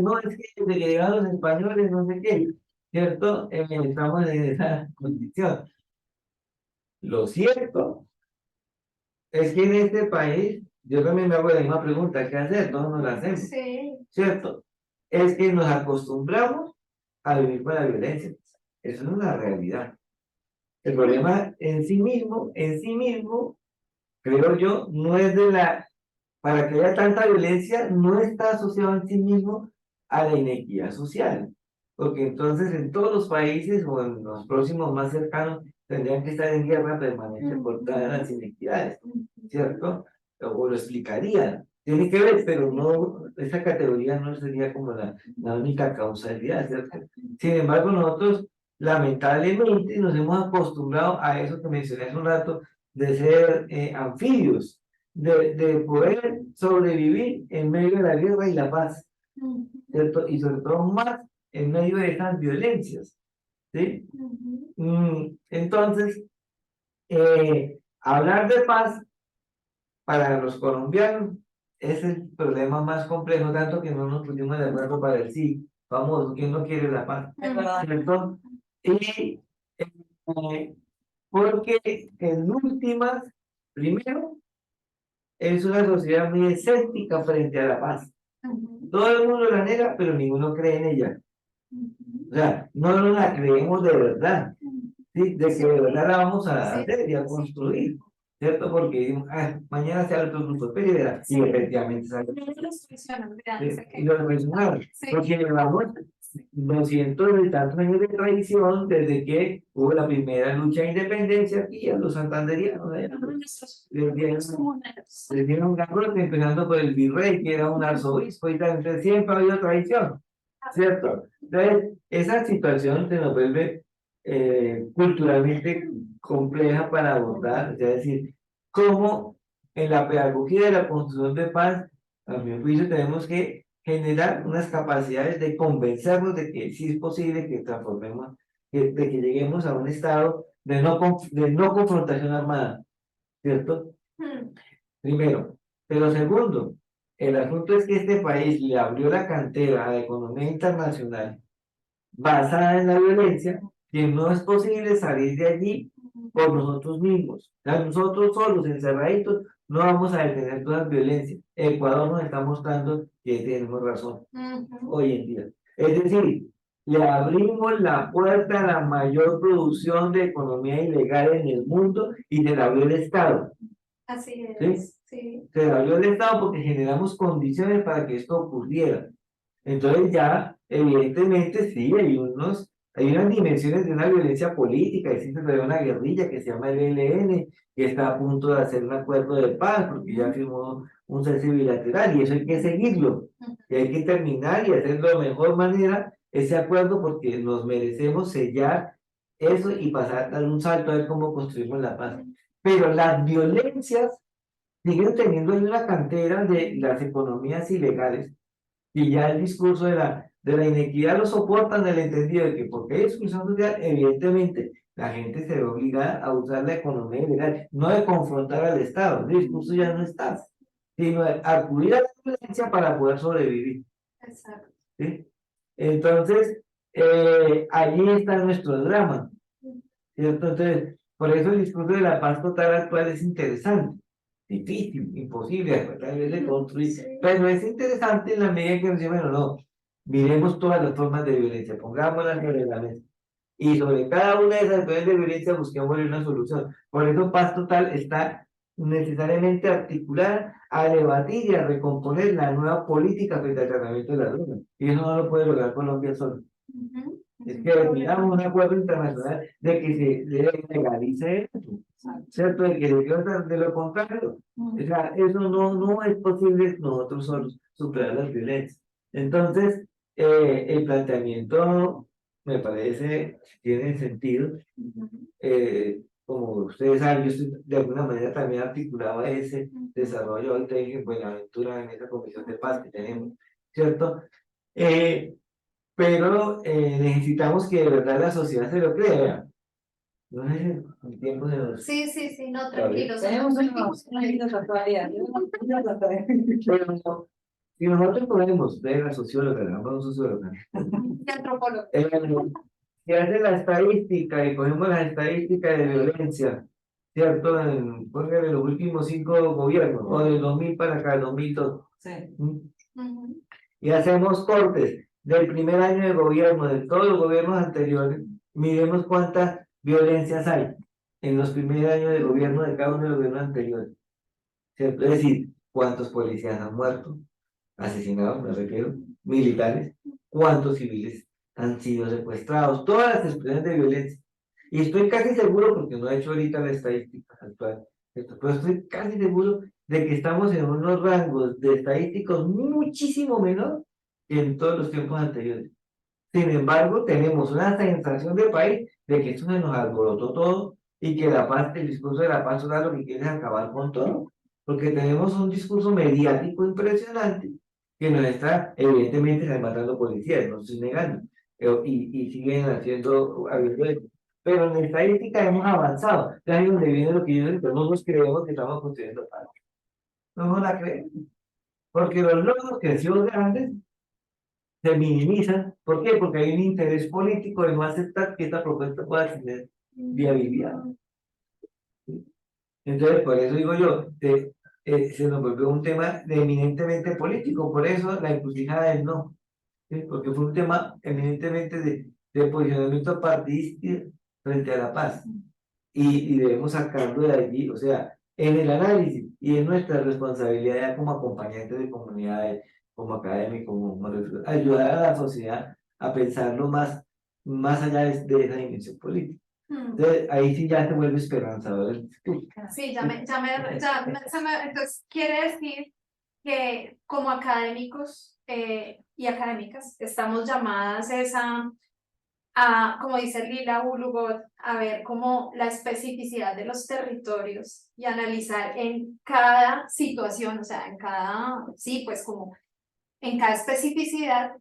no, es que desde que llegaron los españoles, no sé qué, ¿cierto? Estamos en esa condición. Lo cierto es que en este país, yo también me hago la misma pregunta, ¿qué hacer? Todos nos la hacemos, sí. ¿cierto? Es que nos acostumbramos a vivir con la violencia. Eso es una realidad. El problema en sí mismo, creo yo, no es de la, para que haya tanta violencia, no está asociado en sí mismo a la inequidad social. Porque entonces en todos los países o en los próximos más cercanos tendrían que estar en guerra permanente por todas las inequidades, ¿cierto? O lo explicarían. Tiene que ver, pero no, esa categoría no sería como la única causalidad, ¿cierto? Sin embargo, nosotros lamentablemente nos hemos acostumbrado a eso que mencioné hace un rato, de ser anfibios, de poder sobrevivir en medio de la guerra y la paz, ¿cierto? Y sobre todo más en medio de estas violencias, ¿sí? Entonces, hablar de paz para los colombianos es el problema más complejo, tanto que no nos pusimos de acuerdo para el sí, vamos, ¿quién no quiere la paz? ¿Cierto? Y porque en últimas, primero, es una sociedad muy escéptica frente a la paz. Todo el mundo la niega, pero ninguno cree en ella. O sea, no nos la creemos de verdad, ¿sí? De que de verdad la vamos a hacer y a construir, ¿cierto? Porque decimos, mañana sale otro grupo de pérdida, y efectivamente sale. Y lo mencionaron, porque llevamos 200 y tantos años de tradición desde que hubo la primera lucha de independencia aquí a los santanderianos. Les dieron garrote, empezando por el virrey, que era un arzobispo y tal. Entonces siempre ha habido tradición, ¿cierto? Entonces, esa situación se nos vuelve culturalmente compleja para abordar, es decir, cómo en la pedagogía de la construcción de paz, a mi juicio, tenemos que generar unas capacidades de convencernos de que sí es posible que transformemos, de que lleguemos a un estado de no confrontación armada, ¿cierto? Primero. Pero segundo, el asunto es que este país le abrió la cantera a la economía internacional basada en la violencia, que no es posible salir de allí por nosotros mismos. O sea, nosotros solos, encerraditos, no vamos a detener toda violencia. Ecuador nos está mostrando que tenemos razón hoy en día. Es decir, le abrimos la puerta a la mayor producción de economía ilegal en el mundo y se la abrió el Estado. Así es. ¿Sí? Se la abrió el Estado porque generamos condiciones para que esto ocurriera. Entonces ya, evidentemente, sí, hay unas dimensiones de una violencia política, existe todavía una guerrilla que se llama el ELN, que está a punto de hacer un acuerdo de paz, porque ya firmó un cese bilateral, y eso hay que seguirlo, y hay que terminar y hacerlo de mejor manera ese acuerdo, porque nos merecemos sellar eso y pasar, dar un salto a ver cómo construimos la paz. Pero las violencias siguen teniendo ahí una cantera de las economías ilegales, y ya el discurso de la inequidad lo soportan en el entendido de que porque hay exclusión social, evidentemente la gente se ve obligada a usar la economía ilegal, no de confrontar al Estado, el discurso ya no está, sino de acudir a la violencia para poder sobrevivir. Exacto. ¿Sí? Entonces, allí está nuestro drama, ¿cierto? Entonces, por eso el discurso de la paz total actual es interesante. Difícil, imposible, tal vez de construir, pero es interesante en la medida que nos dice, bueno, no, miremos todas las formas de violencia, pongámoslas sobre la mesa, y sobre cada una de esas formas de violencia busquemos una solución. Por eso Paz Total está necesariamente articular a debatir y a recomponer la nueva política frente al tratamiento de la droga. Y eso no lo puede lograr Colombia solo. Es que tengamos un acuerdo internacional de que se legalice eso, ¿cierto? De que se trata de lo contrario. O sea, eso no es posible nosotros solos superar las violencias. Entonces, el planteamiento me parece tiene sentido. Como ustedes saben, yo de alguna manera también articulaba ese desarrollo ahorita en Buenaventura en esa comisión de paz que tenemos, ¿cierto? Pero necesitamos que de verdad la sociedad se lo crea. No es el tiempo de los... Sí, no, tranquilos. Tenemos unos minutos todavía. Pero si nosotros podemos ver a socióloga, la socióloga, Antropólogo. si hace la estadística y cogemos la estadística de violencia, ¿cierto? Póngale los últimos 5 gobiernos, o del 2000 para acá, 2002. Sí. Y hacemos cortes del primer año de gobierno, de todos los gobiernos anteriores, miremos cuántas violencias hay en los primeros años de gobierno de cada uno de los gobiernos anteriores. ¿Cierto? Es decir, cuántos policías han muerto, asesinados, me refiero, militares, cuántos civiles han sido secuestrados, todas las expresiones de violencia. Y estoy casi seguro, porque no he hecho ahorita la estadística actual, pero estoy casi seguro de que estamos en unos rangos de estadísticos muchísimo menor que en todos los tiempos anteriores. Sin embargo, tenemos una sensación de país de que esto se nos alborotó todo y que la paz, el discurso de la paz es lo que quiere acabar con todo. Porque tenemos un discurso mediático impresionante que nos está, evidentemente, están matando policías, no estoy negando, y siguen habiendo eso. Pero en la estadística hemos avanzado. De ahí donde viene lo que yo digo, no nos creemos que estamos construyendo paz. No nos la creemos. Porque los logros que han sido grandes se minimizan. ¿Por qué? Porque hay un interés político de no aceptar que esta propuesta pueda tener viabilidad. Entonces, por eso digo yo, se nos volvió un tema eminentemente político, por eso la encrucijada del no, ¿sí? Porque fue un tema eminentemente de posicionamiento partidista frente a la paz. Y debemos sacarlo de allí, o sea, en el análisis y en nuestra responsabilidad ya como acompañantes de comunidades, como académicos, ayudar a la sociedad a pensarlo más allá de esa dimensión política. Entonces, ahí sí ya se vuelve esperanzador el discurso. Sí, entonces quiere decir que como académicos y académicas estamos llamadas como dice Lila Ulugot, a ver como la especificidad de los territorios y analizar en cada situación, o sea, pues como en cada especificidad,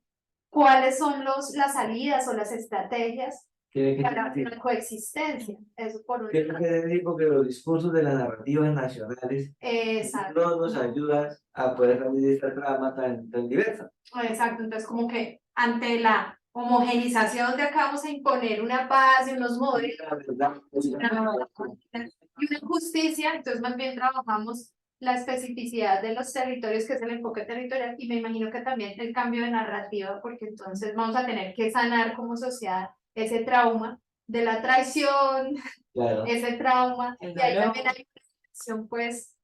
cuáles son las salidas o las estrategias para la coexistencia. Eso por un lado. Quiero decir porque los discursos de las narrativas nacionales no nos ayudan a poder salir de esta trama tan diversa. Exacto, entonces como que ante la homogenización de acá vamos a imponer una base, unos modelos, y una justicia, entonces más bien trabajamos la especificidad de los territorios, que es el enfoque territorial, y me imagino que también el cambio de narrativa, porque entonces vamos a tener que sanar como sociedad ese trauma de la traición, claro. ese trauma, y ahí también hay una reflexión pues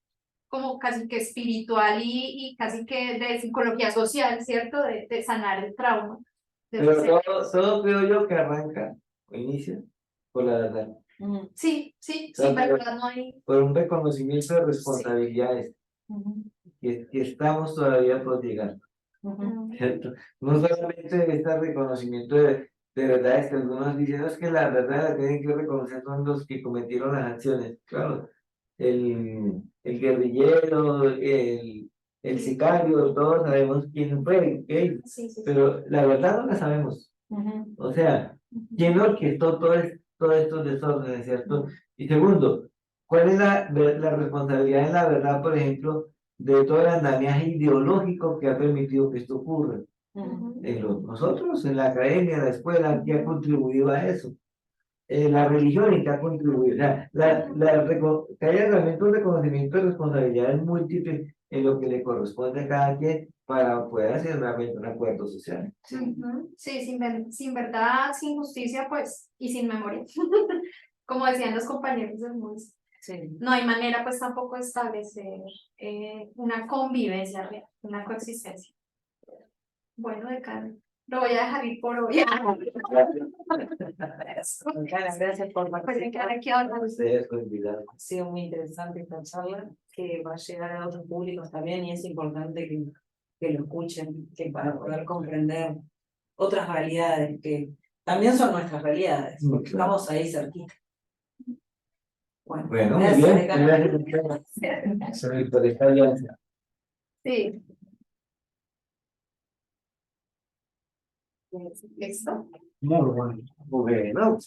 como casi que espiritual y casi que de psicología social, ¿cierto? De sanar el trauma. Pero todo creo yo que arranca o inicia por la verdad. Sí, sin verdad no hay. Por un reconocimiento de responsabilidades que estamos todavía por llegar. ¿Cierto? No solamente este reconocimiento de verdades que algunos dicen, no, es que la verdad la tienen que reconocer son los que cometieron las acciones. Claro, el guerrillero, el sicario, todos sabemos quién fue, ¿okay? Pero la verdad no la sabemos. O sea, ¿quién orquestó todos estos desórdenes, ¿cierto? Y segundo, ¿cuál es la responsabilidad en la verdad, por ejemplo, de todo el andamiaje ideológico que ha permitido que esto ocurra? Nosotros, en la academia, en la escuela, ¿qué ha contribuido a eso? La religión en que ha contribuido. O sea, que haya realmente un reconocimiento de responsabilidades múltiples en lo que le corresponde a cada quien para poder hacer realmente un acuerdo social. Sí, sin verdad, sin justicia, pues, y sin memoria. Como decían los compañeros del MUNS. Sí. no hay manera pues tampoco de establecer una convivencia real, una coexistencia. Bueno, decano, lo voy a dejar ir por hoy. Gracias por Pueden quedar participar. aquí ahora. Ustedes con invitados. Ha sido muy interesante esta charla, que va a llegar a otros públicos también, y es importante que lo escuchen, que para poder comprender otras realidades, que también son nuestras realidades, porque Claro. estamos ahí cerquita. Bueno, muy gracias, bien. decano. Gracias por esta alianza. Sí. ¿Listo? Muy bueno. Bueno.